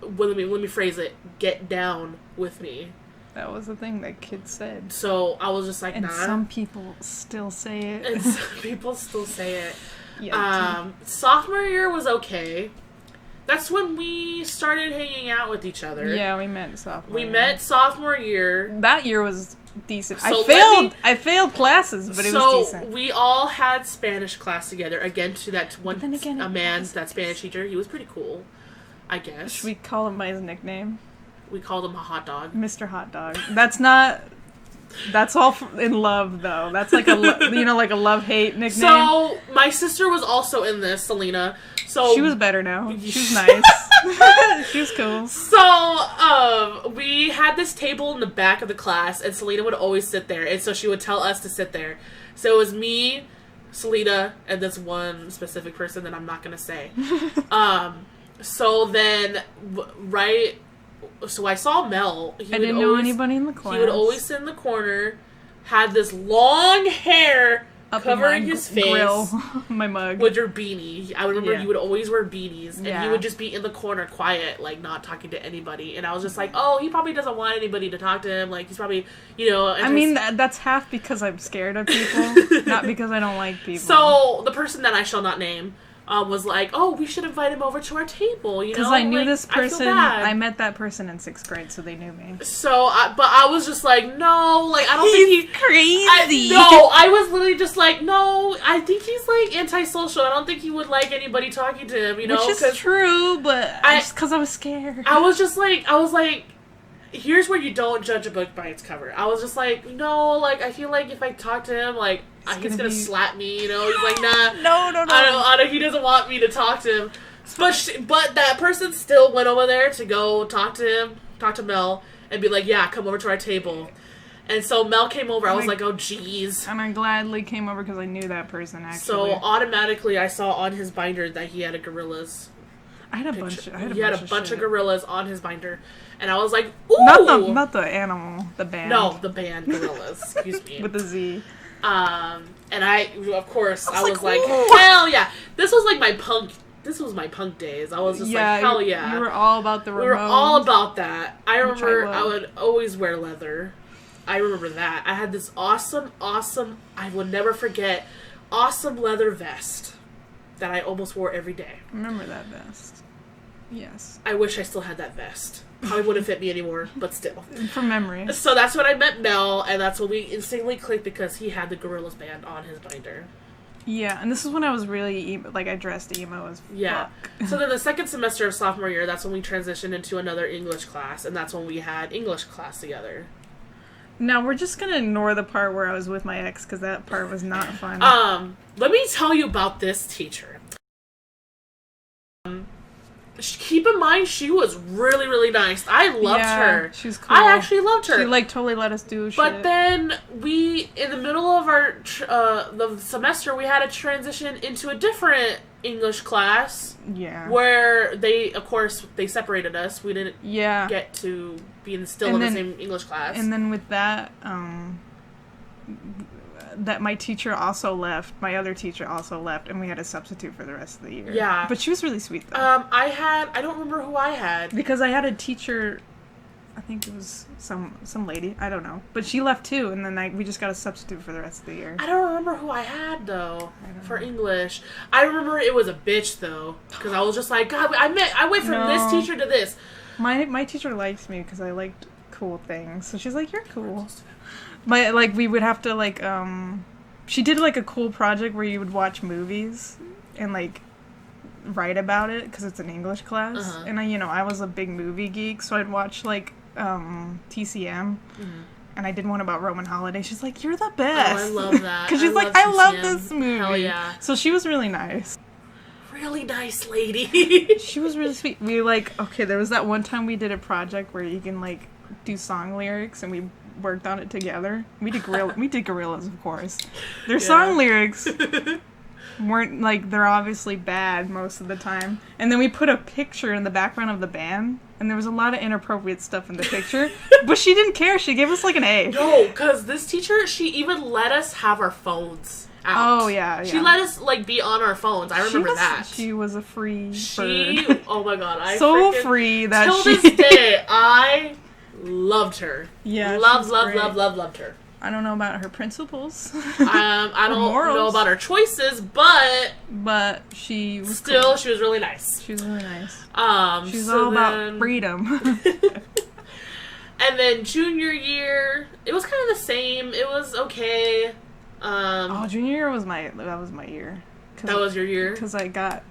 let me phrase it, get down with me.
That was the thing that kids said.
So I was just like,
and
nah.
some people still say it.
And some people still say it.
Yeah,
sophomore year was okay. That's when we started hanging out with each other.
Yeah, we met sophomore year.
We met sophomore year.
That year was decent.
So
I failed classes, but it was decent.
So we all had Spanish class together. Again, to that one, that Spanish teacher. He was pretty cool, I guess.
Should we call him by his nickname?
We called him a hot dog.
Mr. Hot Dog. That's all in love, though. That's like a love-hate nickname.
So, my sister was also in this, Selena. So
she was better now. She was nice. She was cool.
So, we had this table in the back of the class, and Selena would always sit there, and so she would tell us to sit there. So it was me, Selena, and this one specific person that I'm not gonna say. So then, So I saw Mel.
I didn't know anybody in the class.
He would always sit in the corner, had this long hair covering his face.
Grill, my mug.
With your beanie. I remember you would always wear beanies. And he would just be in the corner quiet, like not talking to anybody. And I was just like, oh, he probably doesn't want anybody to talk to him. Like, he's probably, I
mean, that's half because I'm scared of people, not because I don't like people.
So, the person that I shall not name was like, oh, we should invite him over to our table,
Because I knew this person. I met that person in 6th grade, so they knew me.
So, but I was just like, no, like, I don't think he's
crazy.
I was literally just like, no, I think he's, like, antisocial. I don't think he would like anybody talking to him,
Which is true, but just because I was scared.
I was like, here's where you don't judge a book by its cover. I was just like, no, like, I feel like if I talk to him, like, he's gonna slap me, He's like, nah.
No.
He doesn't want me to talk to him. But that person still went over there to go talk to Mel, and be like, yeah, come over to our table. And so Mel came over. I was like, oh, jeez.
And I gladly came over because I knew that person, actually.
So automatically I saw on his binder that he had a gorillas.
He had a bunch of
gorillas on his binder. And I was like, ooh!
Not the animal, the band.
No, the band Gorillas. Excuse me.
With a Z.
And I was like, hell yeah! This was my punk days. I was just like, hell yeah!
You were all about the Ramones.
We were all about that. I remember I would always wear leather. I remember that. I had this awesome, I will never forget, awesome leather vest that I almost wore every day.
Remember that vest? Yes.
I wish I still had that vest. Probably wouldn't fit me anymore, but still.
From memory.
So that's when I met Mel, and that's when we instantly clicked because he had the Gorillaz band on his binder.
Yeah, and this is when I was really I dressed emo as fuck.
So then the second semester of sophomore year, that's when we transitioned into another English class, and that's when we had English class together.
Now, we're just gonna ignore the part where I was with my ex, because that part was not fun.
Let me tell you about this teacher. keep in mind, she was really, really nice. I loved her.
She was cool.
I actually loved her.
She, like, totally let us do shit.
But then we, in the middle of our the semester, we had to transition into a different English class.
Yeah.
Where they, of course, they separated us. We didn't get to be still in the same English class.
And then with that, that my teacher also left. My other teacher also left, and we had a substitute for the rest of the year.
Yeah.
But she was really sweet, though.
I don't remember who I had.
Because I had a teacher, I think it was some lady, I don't know. But she left too, and then we just got a substitute for the rest of the year.
I don't remember who I had, though, for English. I remember it was a bitch, though, because I was just like, God, I went from this teacher to this.
My teacher liked me because I liked cool things. So she's like, you're cool. But, like, we would have to, like, she did, like, a cool project where you would watch movies and, like, write about it because it's an English class. Uh-huh. And, I was a big movie geek, so I'd watch, like, TCM. Mm-hmm. And I did one about Roman Holiday. She's like, you're the best.
Oh, I love that.
Because she's like, I love this movie.
Hell yeah.
So she was really nice.
Really nice lady.
She was really sweet. We, like, there was that one time we did a project where you can, like, do song lyrics, and we worked on it together. We did Gorillaz, of course. Their song lyrics weren't, like, they're obviously bad most of the time. And then we put a picture in the background of the band, and there was a lot of inappropriate stuff in the picture. But she didn't care. She gave us, like, an A.
No, because this teacher, she even let us have our phones out.
Oh, yeah.
She let us, like, be on our phones. I remember that.
She was a free bird.
Oh, my God.
Free that
till this day, I loved her.
Yeah,
loved her.
I don't know about her principles.
I don't know about her choices, but
she was
still
cool.
She was really nice.
She was really nice.
She's
all about freedom.
And then junior year, it was kind of the same. It was okay.
Junior year was my year.
That was your year?
Because I got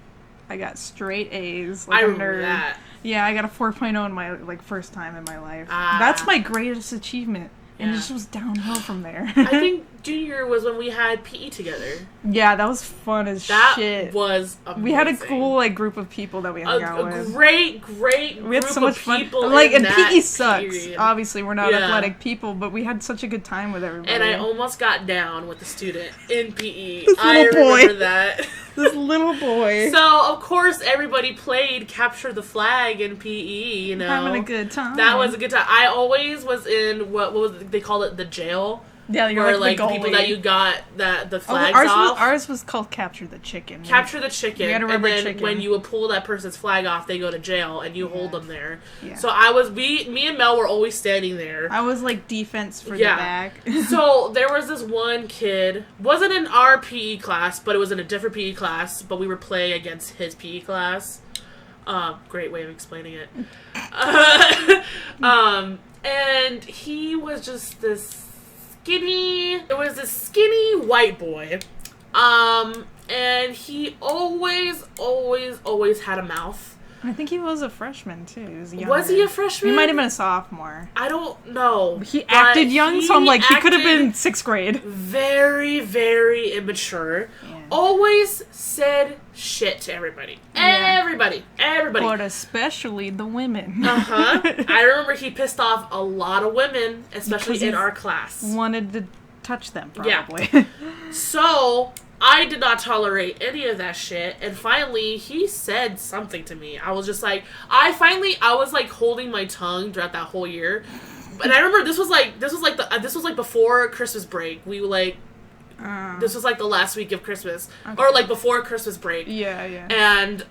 straight A's.
Like I remember that.
Yeah, I got a 4.0 in my first time in my life. That's my greatest achievement. And it just was downhill from there.
I think junior was when we had PE together.
Yeah, that was fun as shit.
That was amazing.
We had a cool group of people that we hung out with.
A great
we had so much fun.
Like,
and PE sucks.
Period.
Obviously, we're not athletic people, but we had such a good time with everybody.
And I almost got down with the student in PE.
I
remember that.
This little boy.
So, of course, everybody played Capture the Flag in PE,
Having a good time.
That was a good time. I always was in, what was they call it, the jail?
Yeah, you're
where,
like
the people that you got the flags off.
Ours was called Capture the Chicken.
Capture the Chicken.
We had to remember
and then
chicken.
when you would pull that person's flag off, they go to jail, and you hold them there.
Yeah.
So me and Mel were always standing there.
I was like defense for the back.
So there was this one kid, wasn't in our PE class, but it was in a different PE class, but we were playing against his PE class. Great way of explaining it. And he was just this skinny white boy. And he always had a mouth.
I think he was a freshman, too. He was younger.
Was he a freshman?
He might have been a sophomore.
I don't know.
He acted young, so I'm like, he could have been 6th grade.
Very, very immature. Yeah. Always said shit to everybody. Yeah. Everybody.
But especially the women.
Uh-huh. I remember he pissed off a lot of women, especially in our class.
Wanted to touch them, probably.
Yeah. So I did not tolerate any of that shit, and finally he said something to me. I was just like, I was like holding my tongue throughout that whole year, and I remember this was like before Christmas break. We like, this was like the last week of Christmas, or like before Christmas break.
Yeah.
And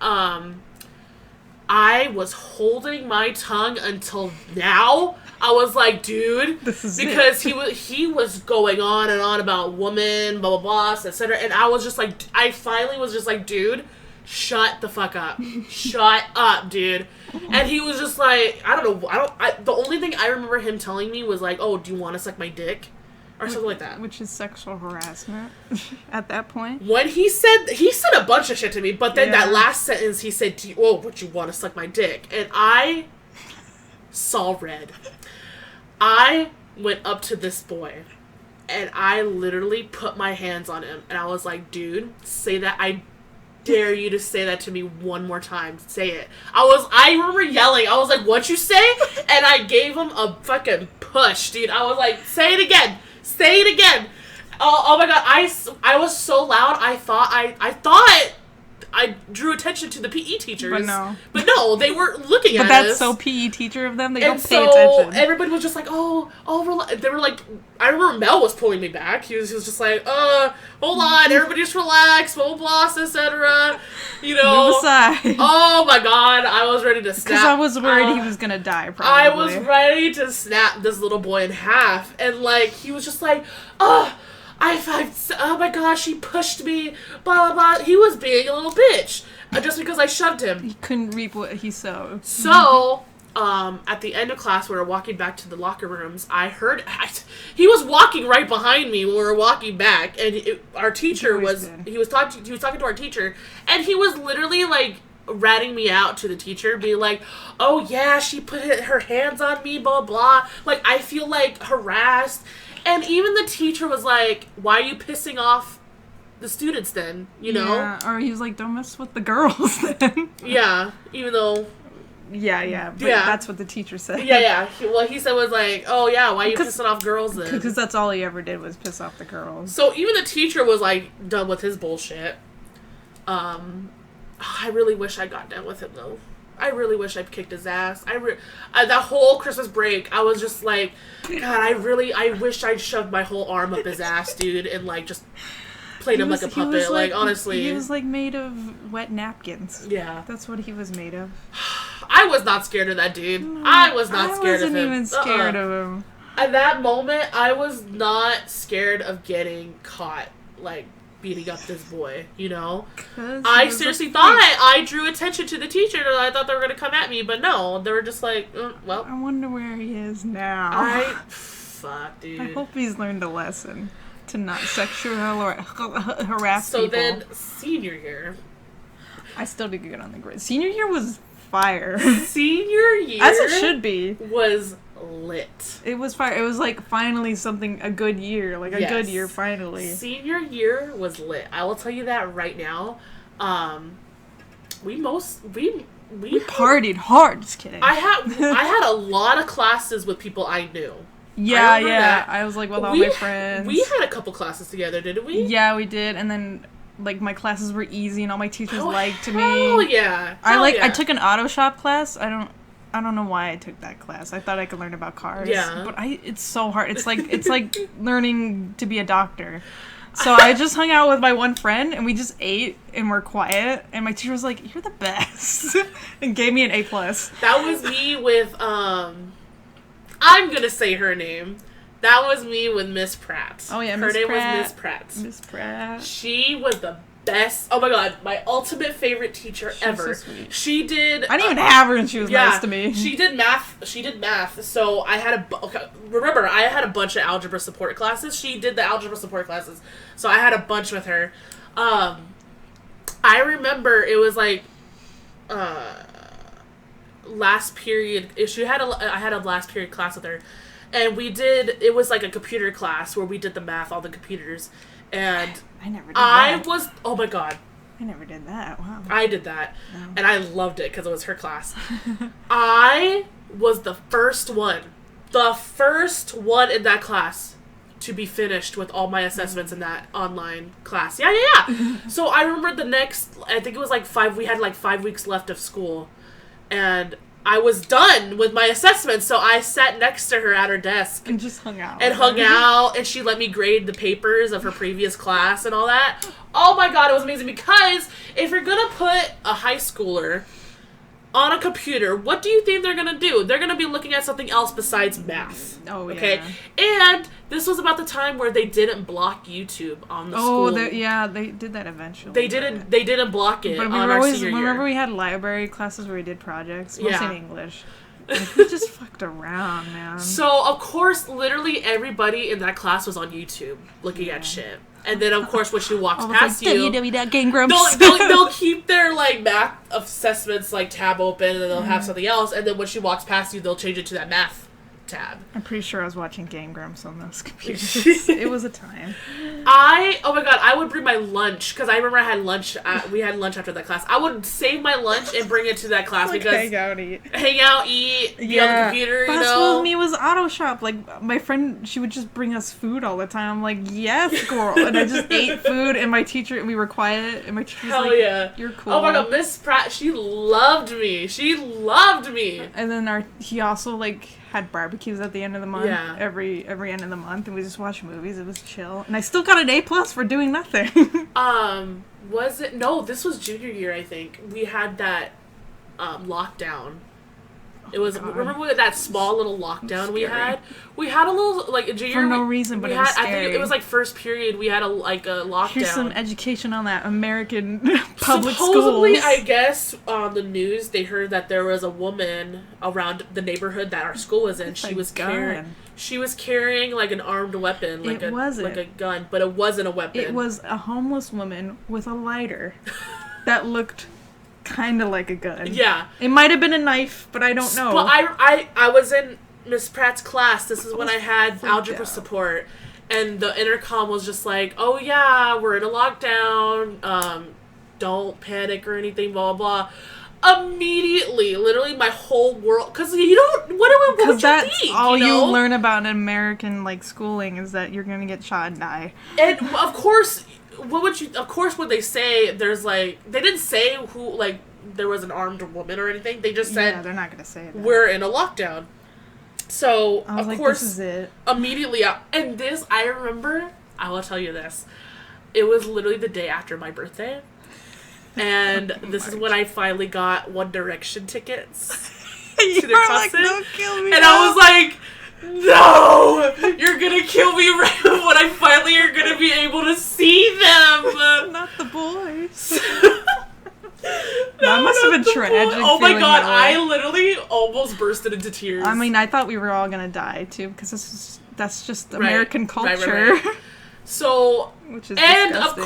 I was holding my tongue until now. I was like, dude,
this is
because he was going on and on about woman, blah blah blah, etc. And I was just like, I finally was just like, dude, shut the fuck up, shut up, dude. And he was just like, I don't know, the only thing I remember him telling me was like, oh, do you want to suck my dick? Or something like that.
Which is sexual harassment at that point.
When he said a bunch of shit to me, but then that last sentence he said, would you want to suck my dick? And I saw red. I went up to this boy, and I literally put my hands on him, and I was like, dude, say that I dare you to say that to me one more time. Say it. I remember yelling. I was like, what you say? And I gave him a fucking push, dude. I was like, say it again. Say it again. Oh my god, I was so loud, I thought I drew attention to the PE teachers. But no, they were looking at us.
But that's so PE teacher of them. They don't pay
attention.
attention.
Everybody was just like, they were like, I remember Mel was pulling me back. He was just like, hold on, everybody just relax, blah, blah, blah, etc. You know.
Move aside.
Oh my god, I was ready to snap.
Because I was worried he was going to die, probably.
I was ready to snap this little boy in half. And, like, he was just like, oh my gosh, he pushed me, blah, blah, blah. He was being a little bitch just because I shoved him.
He couldn't reap what he sowed.
So, at the end of class, we were walking back to the locker rooms. I heard he was walking right behind me when we were walking back, and our teacher he was talking to our teacher, and he was literally like ratting me out to the teacher, being like, "Oh yeah, she put her hands on me, blah blah." Like I feel like harassed. And even the teacher was like, why are you pissing off the students then? You know?
Yeah, or he was like, don't mess with the girls then.
Yeah, even though...
Yeah, but that's what the teacher said.
Yeah. What he said was like, oh yeah, why are you pissing off girls then?
Because that's all he ever did was piss off the girls.
So even the teacher was like, done with his bullshit. I really wish I got done with him though. I really wish I kicked his ass. That whole Christmas break, I was just like, God, I wish I'd shoved my whole arm up his ass, dude, and like just played him like a puppet. Like honestly,
he was like made of wet napkins.
Yeah,
that's what he was made of.
I was not scared of that dude. No, I was not scared of him.
I wasn't even scared of him.
At that moment, I was not scared of getting caught, like beating up this boy, you know? I seriously thought I drew attention to the teacher and I thought they were going to come at me, but no, they were just like, well.
I wonder where he is now.
Fuck, dude.
I hope he's learned a lesson to not sexually harass
people. So then, senior year.
I still did good on the grade. Senior year was fire.
Senior year?
As it should be.
Was lit.
It was fire. It was like finally a good year. Like a good year finally.
Senior year was lit. I will tell you that right now. We
partied hard. Just kidding.
I had a lot of classes with people I knew.
Yeah. That. I was like with all my friends.
We had a couple classes together, didn't we?
Yeah, we did. And then like my classes were easy and all my teachers liked me.
Hell yeah.
I took an auto shop class. I don't know why I took that class. I thought I could learn about cars.
Yeah.
But it's so hard. It's like learning to be a doctor. So I just hung out with my one friend and we just ate and were quiet and my teacher was like, "You're the best." and gave me an A+.
That was me with I'm gonna say her name. That was me with Miss Pratt.
Oh yeah,
her name was Miss Pratt.
Miss Pratt.
She was the best. Oh my god, my ultimate favorite teacher ever.
So sweet.
She did.
I didn't even have her, and she was nice to me.
She did math. So I had remember I had a bunch of algebra support classes. She did the algebra support classes. So I had a bunch with her. I remember it was like last period. I had a last period class with her, and it was like a computer class where we did the math on the computers. And
I never did that.
Oh my god.
I never did that. Wow.
I did that. No. And I loved it because it was her class. I was the first one in that class to be finished with all my assessments in that online class. Yeah. So I remember I think it was like we had like 5 weeks left of school. And I was done with my assessments, so I sat next to her at her desk.
And just hung out.
And she let me grade the papers of her previous class and all that. Oh my god, it was amazing, because if you're gonna put a high schooler on a computer, what do you think they're gonna do? They're gonna be looking at something else besides math.
Oh, yeah.
Okay? And this was about the time where they didn't block YouTube on the school.
They did that eventually.
They didn't block it on our senior year.
Remember we had library classes where we did projects, mostly in English. Like, we just fucked around, man.
So, of course, literally everybody in that class was on YouTube looking at shit. And then, of course, when she walks past you, they'll keep their like math assessments like tab open, and then they'll have something else. And then when she walks past you, they'll change it to that math tab.
I'm pretty sure I was watching Game Grumps on those computers. It was a time.
Oh my god, I would bring my lunch, because I remember I had lunch, we had lunch after that class. I would save my lunch and bring it to that class, because
hang out, eat,
be on the computer,
That's what me was auto shop. Like, my friend, she would just bring us food all the time. I'm like, yes, girl. And I just ate food, and my teacher, we were quiet, and my teacher was like, yeah, you're cool.
Oh my god, Miss Pratt, she loved me. She loved me.
And then he also, like, had barbecues at the end of the month.
Yeah.
Every end of the month, and we just watched movies. It was chill. And I still got an A+ for doing nothing.
Was it? No, this was junior year, I think. We had that lockdown. It was, remember that small little lockdown we had? We had a little, like, a junior...
For no reason, but it was scary.
I think it was, like, first period, we had a lockdown.
Here's some education on that American public
Supposedly,
schools.
I guess, on the news, they heard that there was a woman around the neighborhood that our school was in. She was carrying, like, an armed weapon. Like a gun, but it wasn't a weapon.
It was a homeless woman with a lighter that looked... kind of like a gun.
Yeah.
It might have been a knife, but I don't know.
But I was in Miss Pratt's class. This is when I had algebra support. And the intercom was just like, oh yeah, we're in a lockdown. Don't panic or anything, blah, blah, blah. Immediately, literally my whole world, because you don't, what would you
that's
think?
All you learn about American, like, schooling is that you're going to get shot and die.
And of course... Of course, when they say there's, like, they didn't say who, like, there was an armed woman or anything. They just said,
they're not going to say that.
We're in a lockdown. So,
I was
of course,
this is it.
Immediately, and this, I remember, I will tell you this. It was literally the day after my birthday. And this is when I finally got One Direction tickets to their concert.
Like, don't kill me
and
now.
I was like, no! You're gonna kill me right when I finally are gonna be able to see them!
Not the boys. That must have been tragic.
Oh my god, I literally almost bursted into tears.
I mean, I thought we were all gonna die too, because that's just American culture.
Right. So,
which is
disgusting.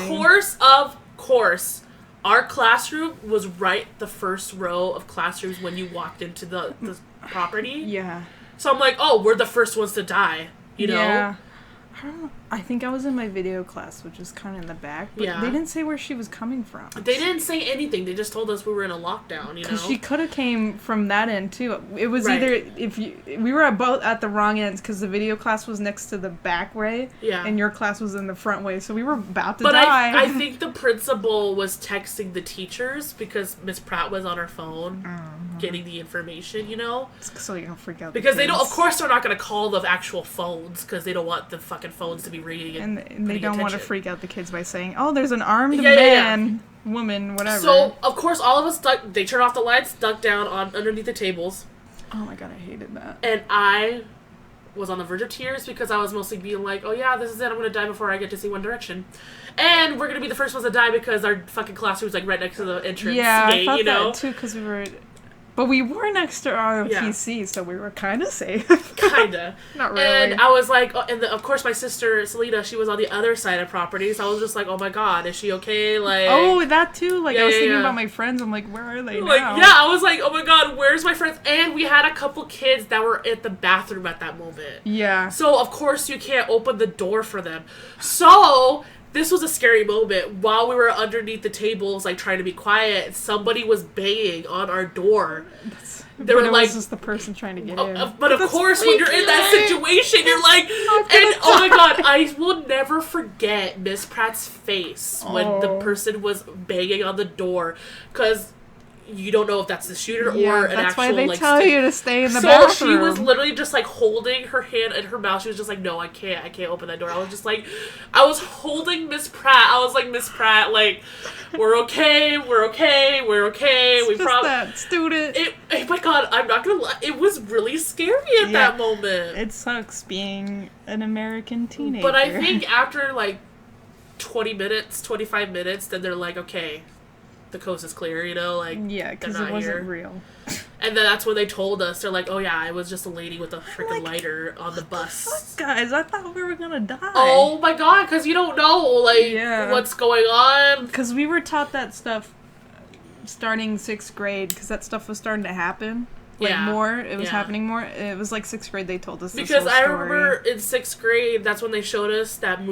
Of course, our classroom was right the first row of classrooms when you walked into the property.
Yeah.
So I'm like, oh, we're the first ones to die, you know?
Yeah. I don't know. I think I was in my video class, which is kind of in the back. But they didn't say where she was coming from.
They didn't say anything. They just told us we were in a lockdown, you know?
Because she could have came from that end, too. It was either... We were both at the wrong ends, because the video class was next to the back way.
Yeah.
And your class was in the front way, so we were about to
die.
But
I think the principal was texting the teachers, because Miss Pratt was on her phone getting the information, you know?
So you don't freak out
because they don't... Of course they're not going to call the actual phones, because they don't want the fucking phones to be ringing
and they don't want to freak out the kids by saying, oh, there's an armed woman, whatever.
So, of course, all of us they turned off the lights, ducked down underneath the tables.
Oh my god, I hated that.
And I was on the verge of tears because I was mostly being like, oh yeah, this is it, I'm gonna die before I get to see One Direction. And we're gonna be the first ones to die because our fucking classroom's like right next to the entrance gate,
I thought
you know?
that too, because we were... But we were next to ROTC, so we were kind of safe.
Kinda.
Not really.
And I was like, of course my sister, Selena, she was on the other side of property, so I was just like, oh my god, is she okay? Like...
Oh, that too? Like, I was thinking about my friends, I'm like, where are they now?
I was like, oh my god, where's my friends? And we had a couple kids that were at the bathroom at that moment.
Yeah.
So, of course, you can't open the door for them. So... This was a scary moment. While we were underneath the tables, like, trying to be quiet, somebody was banging on our door.
They were like... just the person trying to get in.
But of course, when you're in that situation, you're like... And, oh my god, I will never forget Miss Pratt's face when the person was banging on the door. Because... you don't know if that's the shooter or an actual,
that's why they
like,
tell you to stay in the bathroom.
So she was literally just, like, holding her hand in her mouth. She was just like, no, I can't open that door. I was just like, I was holding Miss Pratt. I was like, Miss Pratt, like, we're okay. We probably...
that student.
Oh my god, I'm not gonna lie. It was really scary at that moment.
It sucks being an American teenager.
But I think after, like, 20 minutes, 25 minutes, then they're like, okay... the coast is clear, you know, like,
yeah, because it wasn't real.
And then that's when they told us, they're like, oh yeah, it was just a lady with a freaking lighter on the bus.
Fuck, guys, I thought we were gonna die.
Oh my god, because you don't know, like, what's going on.
Because we were taught that stuff starting 6th grade, because that stuff was starting to happen. like
Yeah.
more. It was
Yeah.
happening more. It was like 6th grade. They told us this
Because
whole
I
story.
remember in 6th grade, that's when they showed us that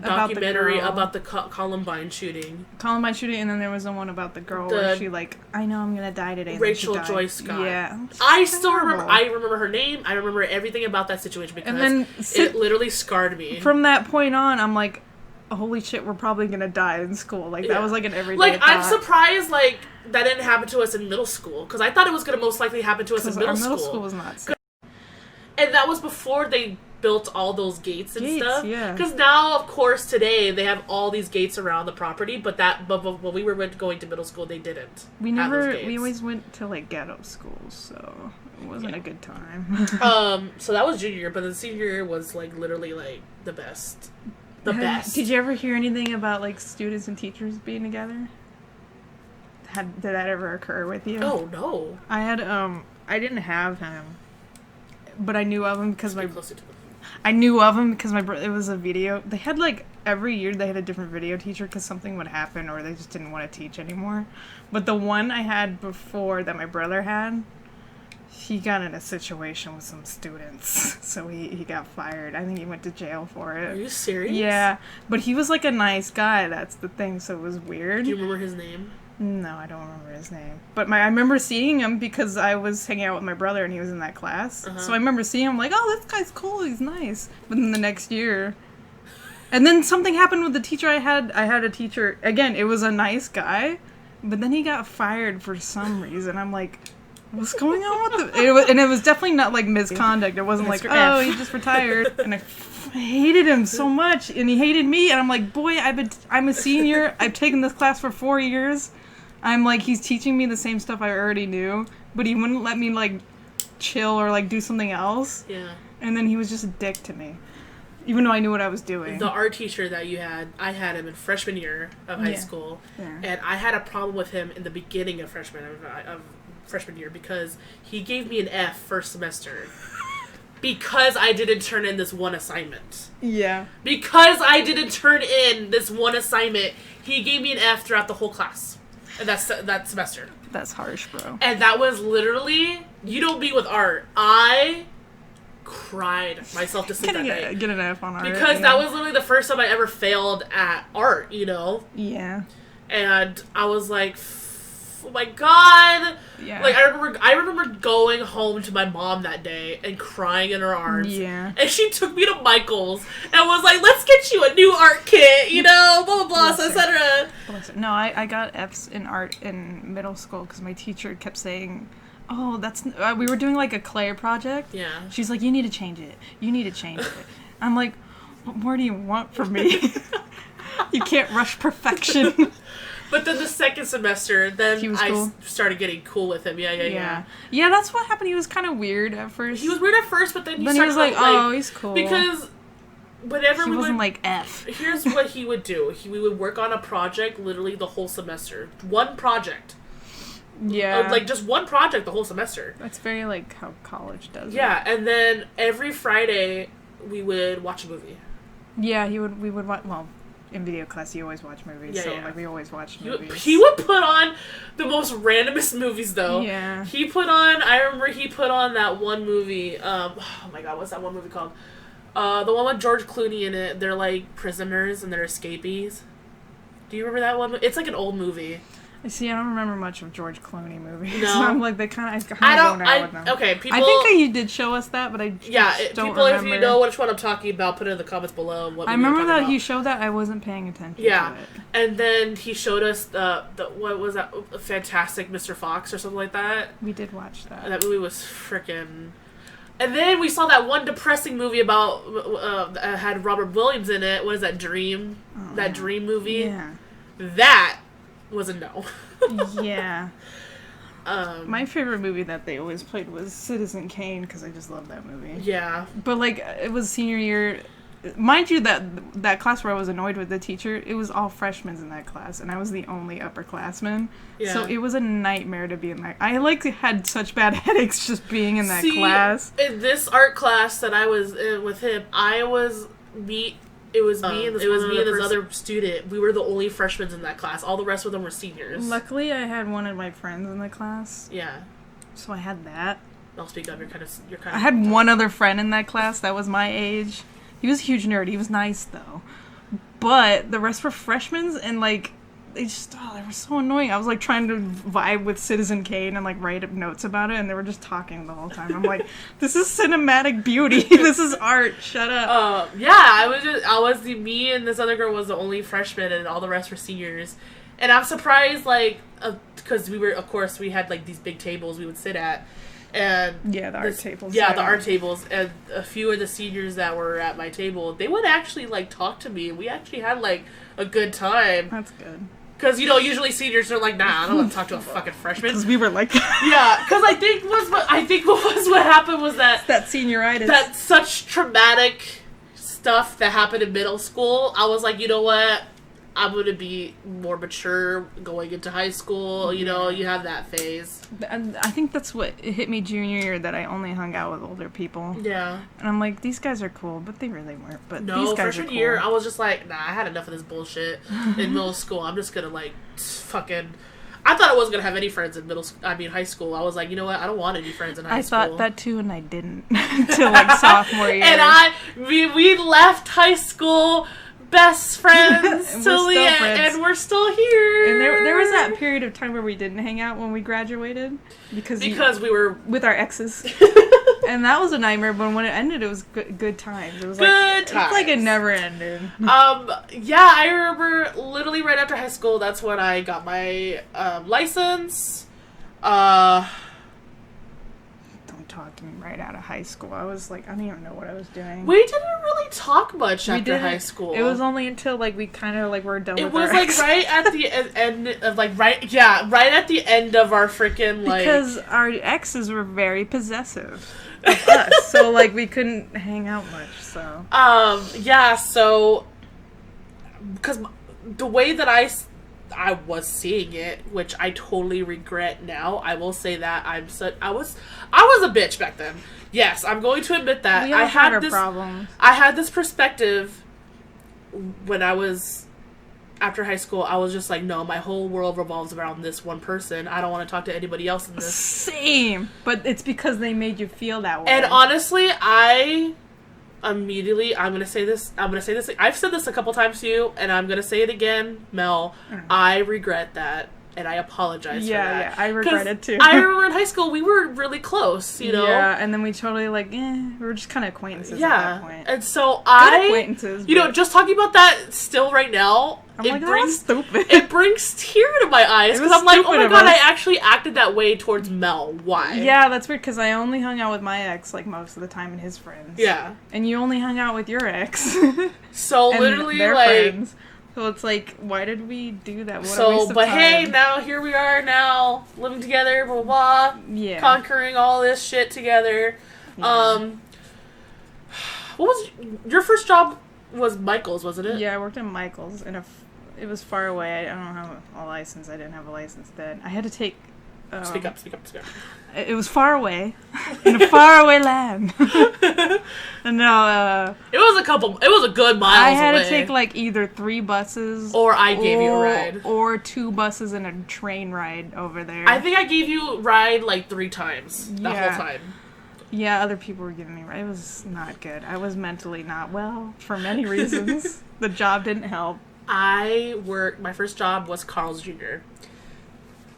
documentary
girl.
about the Columbine shooting.
Columbine shooting, and then there was the one about the girl where she like, I know I'm gonna die today. And
Rachel
then she died.
Joy Scott.
Yeah,
I still remember. I remember her name. I remember everything about that situation because
And then
it literally scarred me.
From that point on, I'm like, holy shit, we're probably gonna die in school. Like that was like an everyday
Like, I'm
thought.
surprised like that didn't happen to us in middle school because I thought it was gonna most likely happen to us in
Our
middle school.
middle school was not safe.
And that was before they built all those gates and stuff.
Yeah.
Because now, of course, today they have all these gates around the property, but when we were going to middle school, they didn't.
We
have those
never.
gates.
We always went to like ghetto schools, so it wasn't a good time.
So that was junior year, but the senior year was like literally like the best. The best.
Did you ever hear anything about like students and teachers being together? Did that ever occur with you?
Oh no.
I had I didn't have him, but I knew of him because my
Closer to the
I knew of him because my it was a video. They had like every year they had a different video teacher because something would happen or they just didn't want to teach anymore. But the one I had before that my brother had, he got in a situation with some students, so he got fired. I think he went to jail for it.
Are you serious?
Yeah, but he was like a nice guy. That's the thing. So it was weird.
Do you remember his name?
No, I don't remember his name. But I remember seeing him because I was hanging out with my brother and he was in that class. So I remember seeing him like, oh, this guy's cool. He's nice. But then the next year, and then something happened with the teacher I had. I had a teacher again. It was a nice guy, but then he got fired for some reason. I'm like, what's going on with and it was definitely not like misconduct. It wasn't like, oh, he just retired. And I hated him so much, and he hated me. And I'm like, boy, I'm a senior. I've taken this class for 4 years. I'm like, he's teaching me the same stuff I already knew, but he wouldn't let me like chill or like do something else.
Yeah.
And then he was just a dick to me, even though I knew what I was doing.
The art teacher that you had, I had him in freshman year of high school, and I had a problem with him in the beginning of freshman year because he gave me an F first semester because I didn't turn in this one assignment.
Yeah.
Because I didn't turn in this one assignment, he gave me an F throughout the whole class. And that semester.
That's harsh, bro.
And that was literally, you know me with art. I cried myself to sleep that night.
Get an F on art.
Because that was literally the first time I ever failed at art, you know?
Yeah.
And I was like, oh my god.
Yeah.
Like, I remember going home to my mom that day and crying in her arms.
Yeah.
And she took me to Michael's and was like, let's get you a new art kit, you know, blah, blah, blah, etc.
No, I got Fs in art in middle school because my teacher kept saying, oh, that's... we were doing, like, a clay project.
Yeah.
She's like, you need to change it. You need to change it. I'm like, what more do you want from me? You can't rush perfection.
But then the second semester, then
cool.
started getting cool with him. Yeah.
Yeah, that's what happened. He was kind of weird at first.
He was weird at first, but then he
was like, oh, he's cool.
Because whenever
he wasn't like F.
Here's what he would do. We would work on a project literally the whole semester. One project.
Yeah.
Like, just one project the whole semester.
That's very, like, how college does
Yeah, and then every Friday, we would watch a movie.
Yeah, we would watch, well... In video class, you always watch movies, like we always watch movies.
He would put on the most randomest movies, though.
Yeah.
I remember he put on that one movie, oh my god, what's that one movie called? The one with George Clooney in it. They're like prisoners and they're escapees. Do you remember that one? It's like an old movie.
See, I don't remember much of George Clooney movies.
No.
So I'm like, I kind of don't know with them.
Okay, people...
I think you did show us that, but I just don't
people,
remember.
if you know which one I'm talking about, put it in the comments below. What
I remember that he showed that. I wasn't paying attention to it.
And then he showed us the what was that? Fantastic Mr. Fox or something like that.
We did watch that.
That movie was freaking... And then we saw that one depressing movie about... had Robert Williams in it. What is that, Dream? That Dream movie?
Yeah.
That was a no.
Yeah. My favorite movie that they always played was Citizen Kane because I just love that movie.
Yeah.
But like it was senior year, mind you that class where I was annoyed with the teacher, it was all freshmen in that class and I was the only upperclassman. Yeah. So it was a nightmare to be in that. I like had such bad headaches just being in that class.
In this art class that I was in with him, It was me and this other student. We were the only freshmen in that class. All the rest of them were seniors.
Luckily, I had one of my friends in the class.
Yeah.
So I had that.
I'll speak up. You're kind of.
I had one other friend in that class that was my age. He was a huge nerd. He was nice though, but the rest were freshmen, and like they were so annoying. I was like trying to vibe with Citizen Kane and like write up notes about it, and they were just talking the whole time. I'm like, this is cinematic beauty. This is art. Shut up.
Me and this other girl was the only freshman, and all the rest were seniors. And I'm surprised, like, because we had like these big tables we would sit at. And
the art tables.
Yeah, the art tables. And a few of the seniors that were at my table, they would actually, like, talk to me. We actually had, like, a good time.
That's good.
Because, usually seniors are like, nah, I don't want to talk to a fucking freshman.
Because we were like...
Yeah, because I think what happened was that...
That senioritis.
That such traumatic stuff that happened in middle school, I was like, you know what? I'm going to be more mature going into high school. You have that phase.
And I think that's what hit me junior year, that I only hung out with older people.
Yeah.
And I'm like, these guys are cool, but they really weren't. But
no,
these guys
freshman
are cool.
year, I was just like, nah, I had enough of this bullshit in middle school. I'm just going to, like, fucking... I thought I wasn't going to have any friends in high school. I was like, you know what? I don't want any friends in high school.
I thought that too, and I didn't. Until, like, sophomore year.
And we left high school... best friends till the end, and we're still here.
And there was that period of time where we didn't hang out when we graduated because
we were
with our exes, and that was a nightmare. But when it ended, it was good times. It was
times.
It's like it never ended.
Yeah, I remember literally right after high school. That's when I got my license.
Talking right out of high school. I was like, I don't even know what I was doing.
We didn't really talk much after high school.
It was only until like we kind of like were done with
it. It was like right at the end of right at the end of our freaking like,
because our exes were very possessive of us, so like we couldn't hang out much. So
so because the way that I was seeing it, which I totally regret now. I will say that I was a bitch back then. Yes, I'm going to admit that.
We all had our problems.
I had this perspective when I was after high school. I was just like, no, my whole world revolves around this one person. I don't want to talk to anybody else in this.
Same, but it's because they made you feel that way.
And honestly, I'm gonna say this. I've said this a couple times to you, and I'm gonna say it again, Mel. I regret that, and I apologize for that.
Yeah, I regret it too.
I remember in high school we were really close,
Yeah, and then we totally we were just kind of acquaintances at that point.
And so
Good acquaintances.
just talking about that still right now.
I'm like, that was stupid.
It brings tear to my eyes because I'm like, oh my god, I actually acted that way towards Mel. Why?
Yeah, that's weird because I only hung out with my ex like most of the time and his friends.
Yeah.
And you only hung out with your ex.
So
and
literally
their
like
friends. So it's like, why did we do that? What
a
waste of
but
time.
Hey, now here we are now living together, blah blah blah.
Yeah.
Conquering all this shit together.
Yeah.
What was your first job? Was Michael's, wasn't it?
Yeah, I worked at Michael's it was far away. I don't have a license. I didn't have a license then. I had to take...
Speak up.
It was far away. In a faraway land. And no,
it was a good miles away.
I had to take, like, either 3 buses...
Or I gave you a ride.
Or 2 buses and a train ride over there.
I think I gave you a ride, like, 3 times. That whole time.
Yeah, other people were giving me rides. It was not good. I was mentally not well for many reasons. The job didn't help.
My first job was Carl's Jr.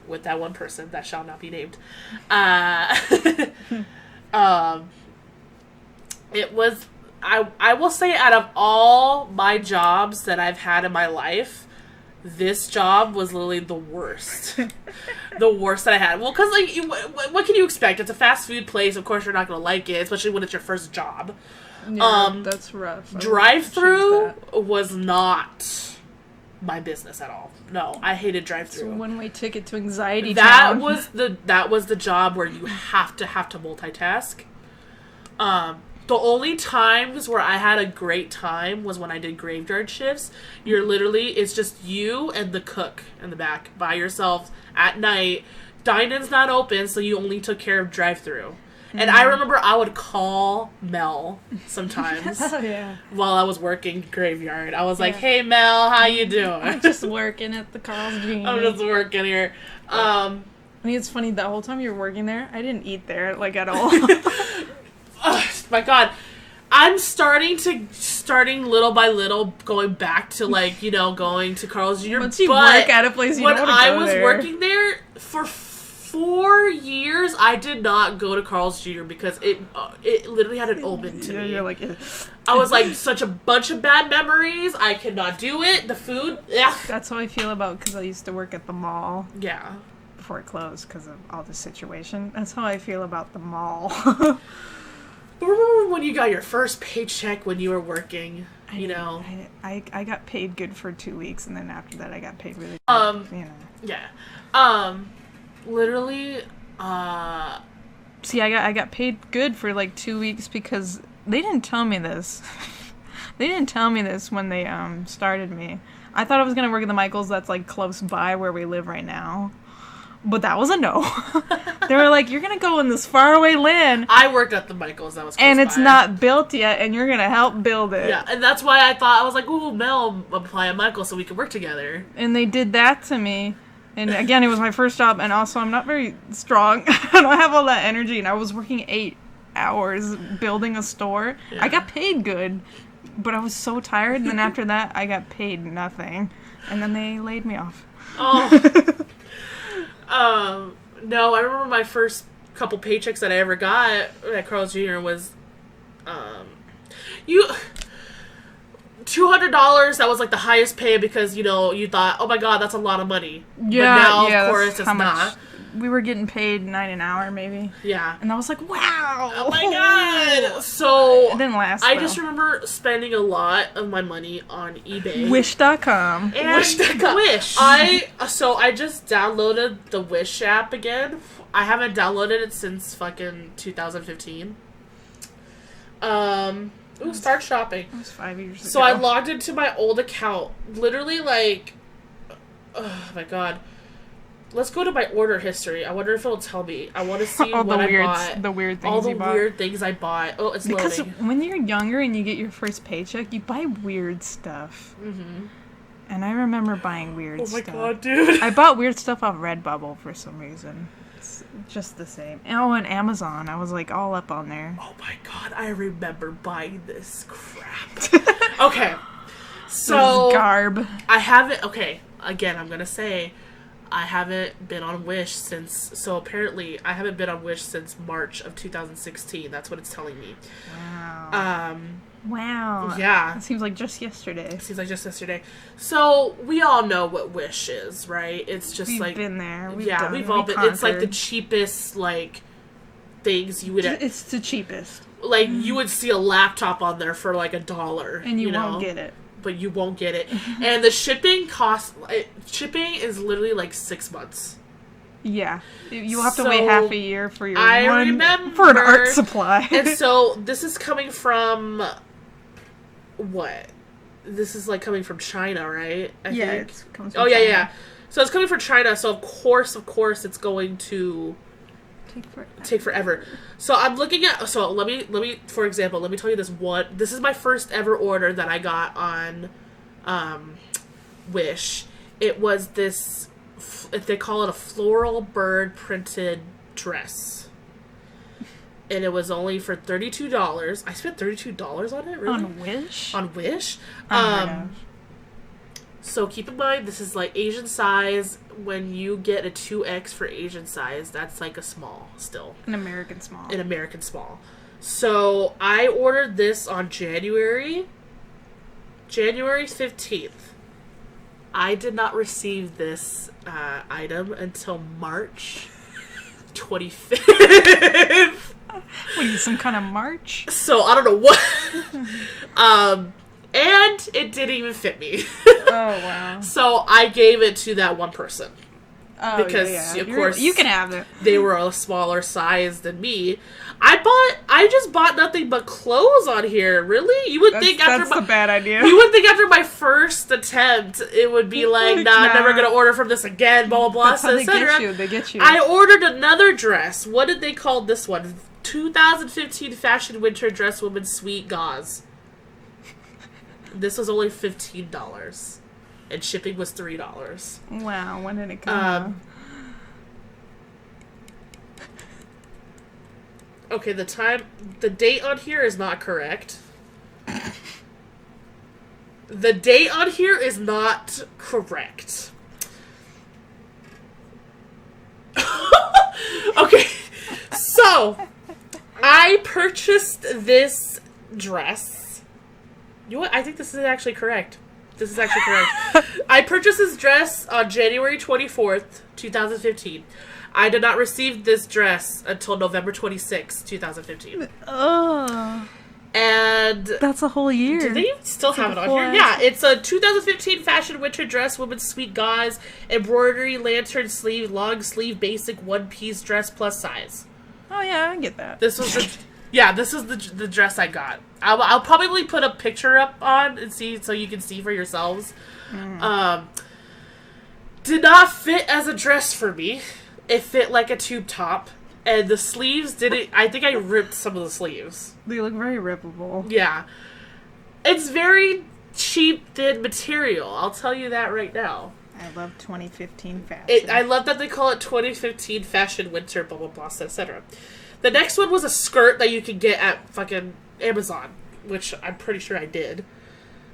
with that one person that shall not be named. It was, I will say, out of all my jobs that I've had in my life, this job was literally the worst. The worst that I had. Well, because, like, what can you expect? It's a fast food place. Of course you're not going to like it, especially when it's your first job.
Yeah, that's rough.
Drive-thru was not my business at all. No, I hated drive-thru.
It's a one-way ticket to anxiety
that
town.
was the job where you have to multitask. The only times where I had a great time was when I did graveyard shifts. It's just you and the cook in the back by yourself at night. Dine-in's not open, so you only took care of drive-thru. And I remember I would call Mel sometimes while I was working graveyard. I was like, hey, Mel, how you doing?
I'm just working at the Carl's Jr.
I'm just working here.
I mean, it's funny, the whole time you were working there, I didn't eat there, like, at all.
My God. I'm starting little by little going back to, like, you know, going to Carl's Jr.
Once you work at a place, you don't want to go there. When I was
working there for 4 years, I did not go to Carl's Jr. because it literally had an omen to me.
You're like,
I was like, such a bunch of bad memories. I could not do it. The food, ugh.
That's how I feel about, because I used to work at the mall.
Yeah.
Before it closed because of all this situation. That's how I feel about the mall.
Remember when you got your first paycheck when you were working? You know,
I got paid good for 2 weeks, and then after that, I got paid really
good.
You know.
Yeah. Literally.
See, I got paid good for like 2 weeks because they didn't tell me this. They didn't tell me this when they started me. I thought I was gonna work at the Michaels that's like close by where we live right now. But that was a no. They were like, you're going to go in this faraway land.
I worked at the Michaels. That was close
and it's
by.
not built yet, and you're going to help build it.
Yeah, and that's why I thought, I was like, ooh, Mel, apply at Michaels so we could work together.
And they did that to me. And again, it was my first job, and also I'm not very strong. I don't have all that energy, and I was working 8 hours building a store. Yeah. I got paid good, but I was so tired, and then after that, I got paid nothing. And then they laid me off.
Oh. No, I remember my first couple paychecks that I ever got at Carl's Jr. was, $200. That was like the highest pay because, you know, you thought, oh my God, that's a lot of money.
Yeah,
but now, of course, it's
not.
Much.
We were getting paid $9 an hour, maybe.
Yeah.
And I was like, wow.
Oh my God. So,
it didn't last,
I just remember spending a lot of my money on eBay.
Wish.com.
And Wish. So I just downloaded the Wish app again. I haven't downloaded it since fucking 2015. Start shopping.
It was 5 years ago.
So I logged into my old account. Literally like, oh my God. Let's go to my order history. I wonder if it'll tell me. I want to see what I bought.
The weird things
all the
you bought.
weird things I bought. Oh, it's
because
loading.
Because when you're younger and you get your first paycheck, you buy weird stuff.
Mm-hmm.
And I remember buying weird stuff.
Oh my God, dude.
I bought weird stuff off Redbubble for some reason. It's just the same. Oh, and Amazon. I was like all up on there.
Oh my God, I remember buying this crap. Okay. So.
This garb.
I haven't. Okay. Again, I'm going to say. I haven't been on Wish since I haven't been on Wish since March of 2016. That's what it's telling me.
Wow. Wow.
Yeah.
It seems like just yesterday.
So, we all know what Wish is, right? It's just
we've
like...
been there.
We've all been... It's like the cheapest, like, things you would...
It's the cheapest.
Like, you would see a laptop on there for, like, $1.
And you won't get it.
But you won't get it. And the shipping shipping is literally like 6 months.
Yeah. You have to wait half a year for your
remember,
for an art supply.
And so this is coming from what? This is like coming from China, right? I think.
It comes from
China. Yeah. So it's coming from China, so of course it's going to take forever. So I'm looking at. So let me for example, let me tell you this one. This is my first ever order that I got on, Wish. It was this. They call it a floral bird printed dress, and it was only for $32. I spent $32 on it. Really?
On Wish.
On Wish. So keep in mind, this is like Asian size. When you get a 2X for Asian size, that's like a small still.
An American small.
So I ordered this on January 15th. I did not receive this item until March 25th.
Wait, some kind of March?
So I don't know what. And it didn't even fit me.
Oh, wow.
So I gave it to that one person.
Oh,
because, of course,
you can have it.
They were a smaller size than me. I just bought nothing but clothes on here. Really? You would think
that's a bad idea.
You would think after my first attempt, it would be like, nah, I'm never going to order from this again, blah, blah, blah,
that's how they get you.
I ordered another dress. What did they call this one? 2015 Fashion Winter Dress Women's Sweet Gauze. This was only $15, and shipping was $3.
Wow, when did it come?
Okay, the date on here is not correct. The date on here is not correct. Okay, so I purchased this dress. You know what? I think this is actually correct. This is actually correct. I purchased this dress on January 24th, 2015. I did not receive this dress until November 26th, 2015.
Oh.
And
that's a whole year.
Do they still have it on here? Yeah, it's a 2015 fashion winter dress, women's sweet gauze, embroidery, lantern sleeve, long sleeve, basic one-piece dress plus size.
Oh yeah, I get that.
This was the dress I got. I'll probably put a picture up on and see so you can see for yourselves. Did not fit as a dress for me. It fit like a tube top. And the sleeves didn't... I think I ripped some of the sleeves.
They look very rippable.
Yeah. It's very cheap, thin material. I'll tell you that right now.
I love 2015 fashion.
I love that they call it 2015 fashion winter, blah, blah, blah, etc. The next one was a skirt that you could get at fucking Amazon, which I'm pretty sure I did.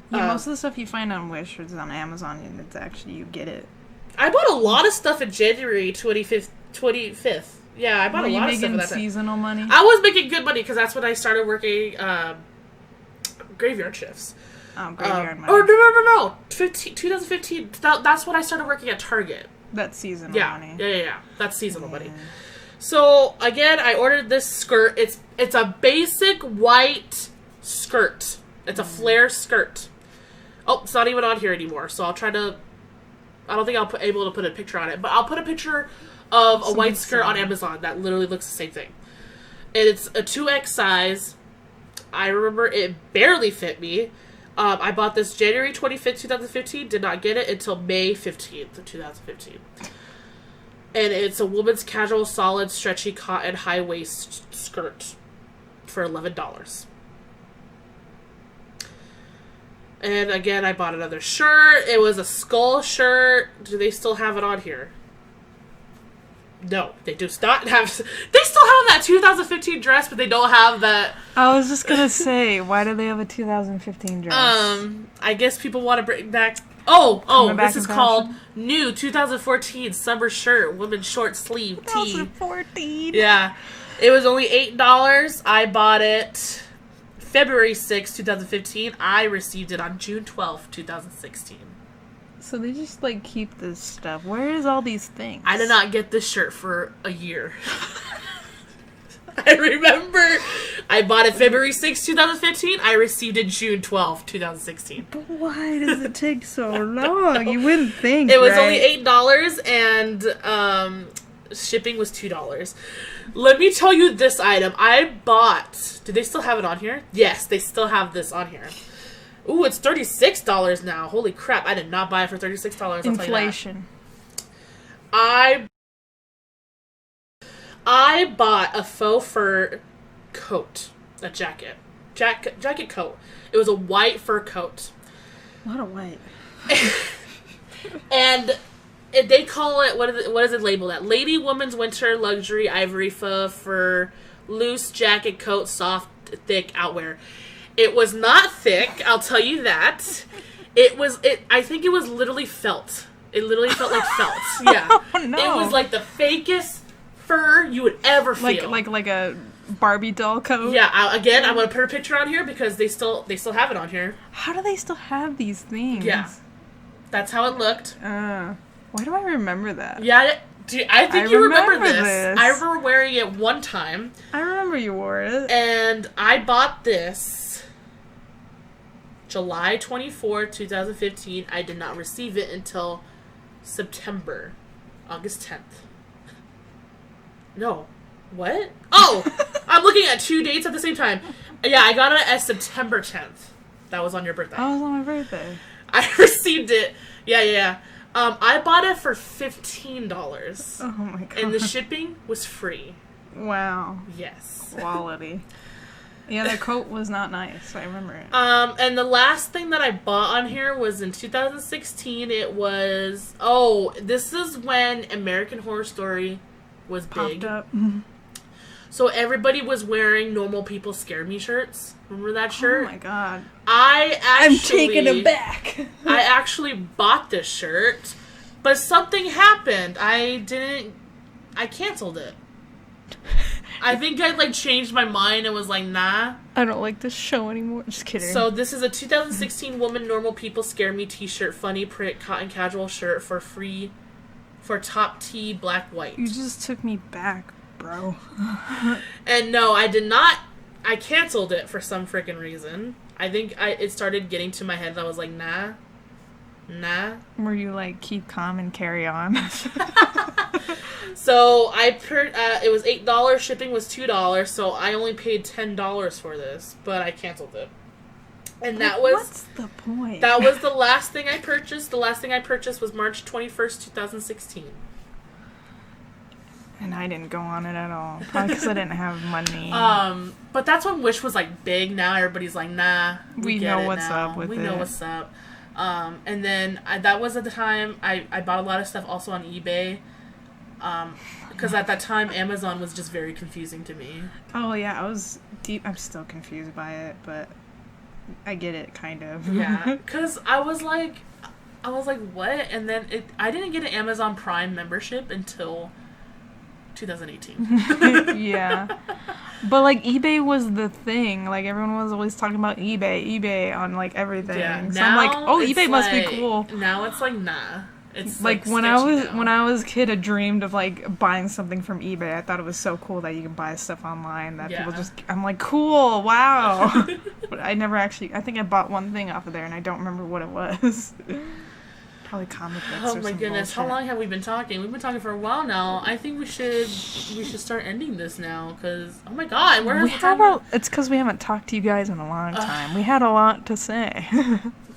Yeah, most of the stuff you find on Wish is on Amazon, and it's actually, you get it.
I bought a lot of stuff in January 25th. Yeah, I bought a lot of stuff.
Were you making seasonal money?
I was making good money because that's when I started working graveyard shifts.
Oh, graveyard money.
No. 2015. That's when I started working at Target.
That's seasonal money.
Yeah. That's seasonal money. So, again, I ordered this skirt. It's a basic white skirt. It's a flare skirt. Oh, it's not even on here anymore, so I'll try to... I don't think I'll be able to put a picture on it, but I'll put a picture of a white skirt on Amazon that literally looks the same thing. And it's a 2X size. I remember it barely fit me. I bought this January 25th, 2015. Did not get it until May 15th of 2015. And it's a woman's casual, solid, stretchy cotton high-waist skirt for $11. And again, I bought another shirt. It was a skull shirt. Do they still have it on here? No, they do not have... They still have that 2015 dress, but they don't have that...
I was just gonna say, why do they have a 2015 dress?
I guess people want to bring back... this is called New 2014 Summer Shirt, Women's Short Sleeve Tee.
2014?
Yeah. It was only $8. I bought it February 6, 2015. I received it on June 12, 2016.
So they just, keep this stuff. Where is all these things?
I did not get this shirt for a year. I remember I bought it February 6, 2015. I received it June 12, 2016.
But why does it take so long? You wouldn't think,
It was only $8, and shipping was $2. Let me tell you this item. I bought... Do they still have it on here? Yes, they still have this on here. Ooh, it's $36 now. Holy crap, I did not buy it for $36.
Inflation.
I bought a faux fur coat. A jacket coat. It was a white fur coat.
A lot of white.
And they call it, what is it labeled at? Lady, woman's winter, luxury, ivory, fur, loose jacket coat, soft, thick outwear. It was not thick, I'll tell you that. I think it was literally felt. It literally felt like felt. Yeah.
Oh, no.
It was like the fakest fur you would ever feel.
Like a Barbie doll coat?
Yeah, I'm going to put a picture on here because they still have it on here.
How do they still have these things?
Yeah. That's how it looked.
Why do I remember that?
Yeah, I think you remember this. I remember wearing it one time.
I remember you wore it.
And I bought this July 24, 2015. I did not receive it until August 10th. No. What? Oh! I'm looking at two dates at the same time. Yeah, I got it as September 10th. That was on your birthday.
Oh, it was on my birthday.
I received it. Yeah. I bought it for $15.
Oh my god.
And the shipping was free.
Wow.
Yes.
Quality. Yeah, the coat was not nice. I remember it.
And the last thing that I bought on here was in 2016. It was... this is when American Horror Story was big.
Popped up.
So everybody was wearing Normal People Scare Me shirts. Remember that shirt?
Oh my god.
I'm
taken aback.
I actually bought this shirt, but something happened. I canceled it. I think I like changed my mind and was like, nah.
I don't like this show anymore. Just kidding.
So this is a 2016 Woman Normal People Scare Me t-shirt, funny print, cotton casual shirt for free for top T black white.
You just took me back, bro.
And no, I did not. I canceled it for some freaking reason. I think it started getting to my head that I was like, nah.
Were you like, keep calm and carry on?
So it was $8. Shipping was $2. So I only paid $10 for this, but I canceled it. And that was...
What's the point?
That was the last thing I purchased. The last thing I purchased was March 21st, 2016.
And I didn't go on it at all. Probably because I didn't have money.
But that's when Wish was like big. Now everybody's like, nah.
We know what's up with it.
We know what's up. And then that was at the time I bought a lot of stuff also on eBay. Because at that time Amazon was just very confusing to me.
Oh yeah, I was deep. I'm still confused by it, but I get it kind of.
Yeah, because I was like, what? And then I didn't get an Amazon Prime membership until 2018.
Yeah. But like eBay was the thing. Like everyone was always talking about eBay on like everything. Yeah, so I'm like, oh, eBay must be cool.
Now it's like, nah. It's
like when I was a kid, I dreamed of like buying something from eBay. I thought it was so cool that you can buy stuff online that people just. I'm like, cool, wow. But I never actually. I think I bought one thing off of there, and I don't remember what it was. Probably comic books.
Oh my goodness! Bullshit. How long have we been talking? We've been talking for a while now. I think we should start ending this now because oh my god,
it's because we haven't talked to you guys in a long time. We had a lot to say.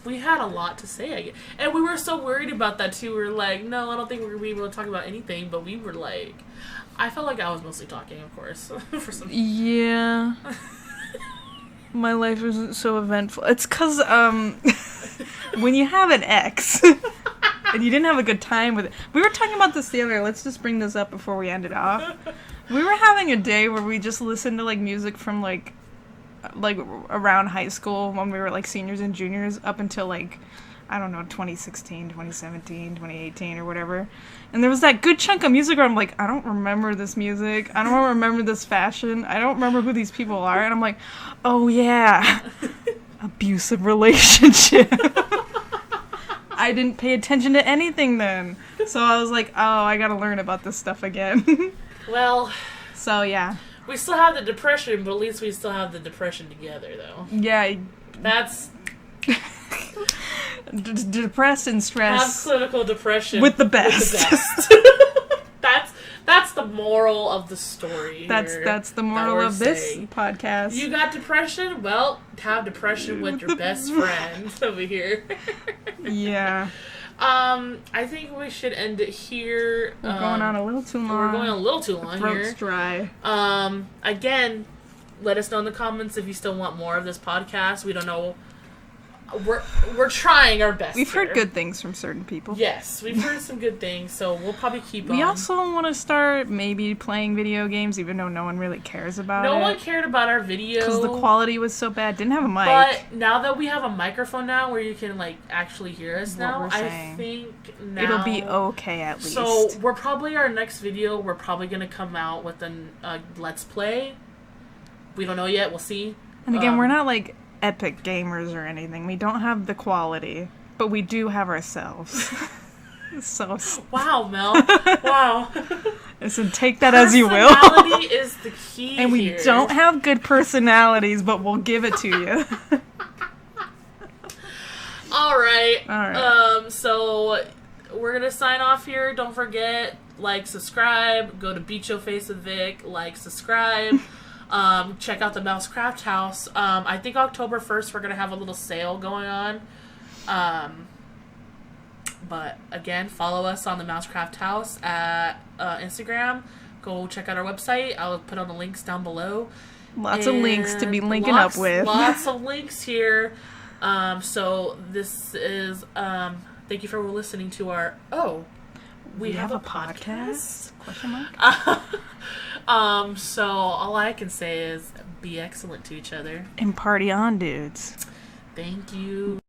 We had a lot to say, and we were so worried about that too. We were like, no, I don't think we're gonna be able to talk about anything. But we were like, I felt like I was mostly talking, of course, for some.
Yeah. My life isn't so eventful. It's because when you have an ex and you didn't have a good time with it. We were talking about this the other. Let's just bring this up before we end it off. We were having a day where we just listened to like music from like around high school when we were like seniors and juniors up until like I don't know 2016, 2017, 2018 or whatever. And there was that good chunk of music where I'm like, I don't remember this music. I don't remember this fashion. I don't remember who these people are. And I'm like, oh yeah, abusive relationship. I didn't pay attention to anything then. So I was like, oh, I gotta learn about this stuff again.
Well.
So yeah.
We still have the depression, but at least we still have the depression together, though.
Yeah.
That's...
depressed and stressed.
Have clinical depression.
With the best.
That's the moral of the story.
That's the moral of this podcast.
You got depression? Well, have depression with your best friend over here.
Yeah.
I think we should end it here.
We're going on a little too long.
We're going a little too long here.
Throat's dry.
Again, let us know in the comments if you still want more of this podcast. We don't know. We're trying our best.
We've heard good things from certain people.
Yes, we've heard some good things, so we'll probably keep on.
We also want to start maybe playing video games, even though no one really cares about it.
No one cared about our video.
Because the quality was so bad. Didn't have a mic.
But now that we have a microphone now where you can, like, actually hear us now, I think now...
It'll be okay, at least.
So, our next video, we're probably going to come out with a Let's Play. We don't know yet. We'll see.
And again, we're not, like... epic gamers or anything. We don't have the quality, but we do have ourselves. So
wow, Mel. Wow.
So take that as you will.
Personality is the key.
And we don't have good personalities, but we'll give it to you.
All right. So we're gonna sign off here. Don't forget, like, subscribe. Go to Beat Your Face with Vic. Like, subscribe. Check out the Mouse Craft House. I think October 1st we're going to have a little sale going on. But again, follow us on the Mouse Craft House at Instagram. Go check out our website. I'll put all the links down below.
Lots of links to be linking up with.
Lots of links here. So this is, thank you for listening to our, we have a podcast?
Question mark?
So all I can say is be excellent to each other.
And party on, dudes.
Thank you.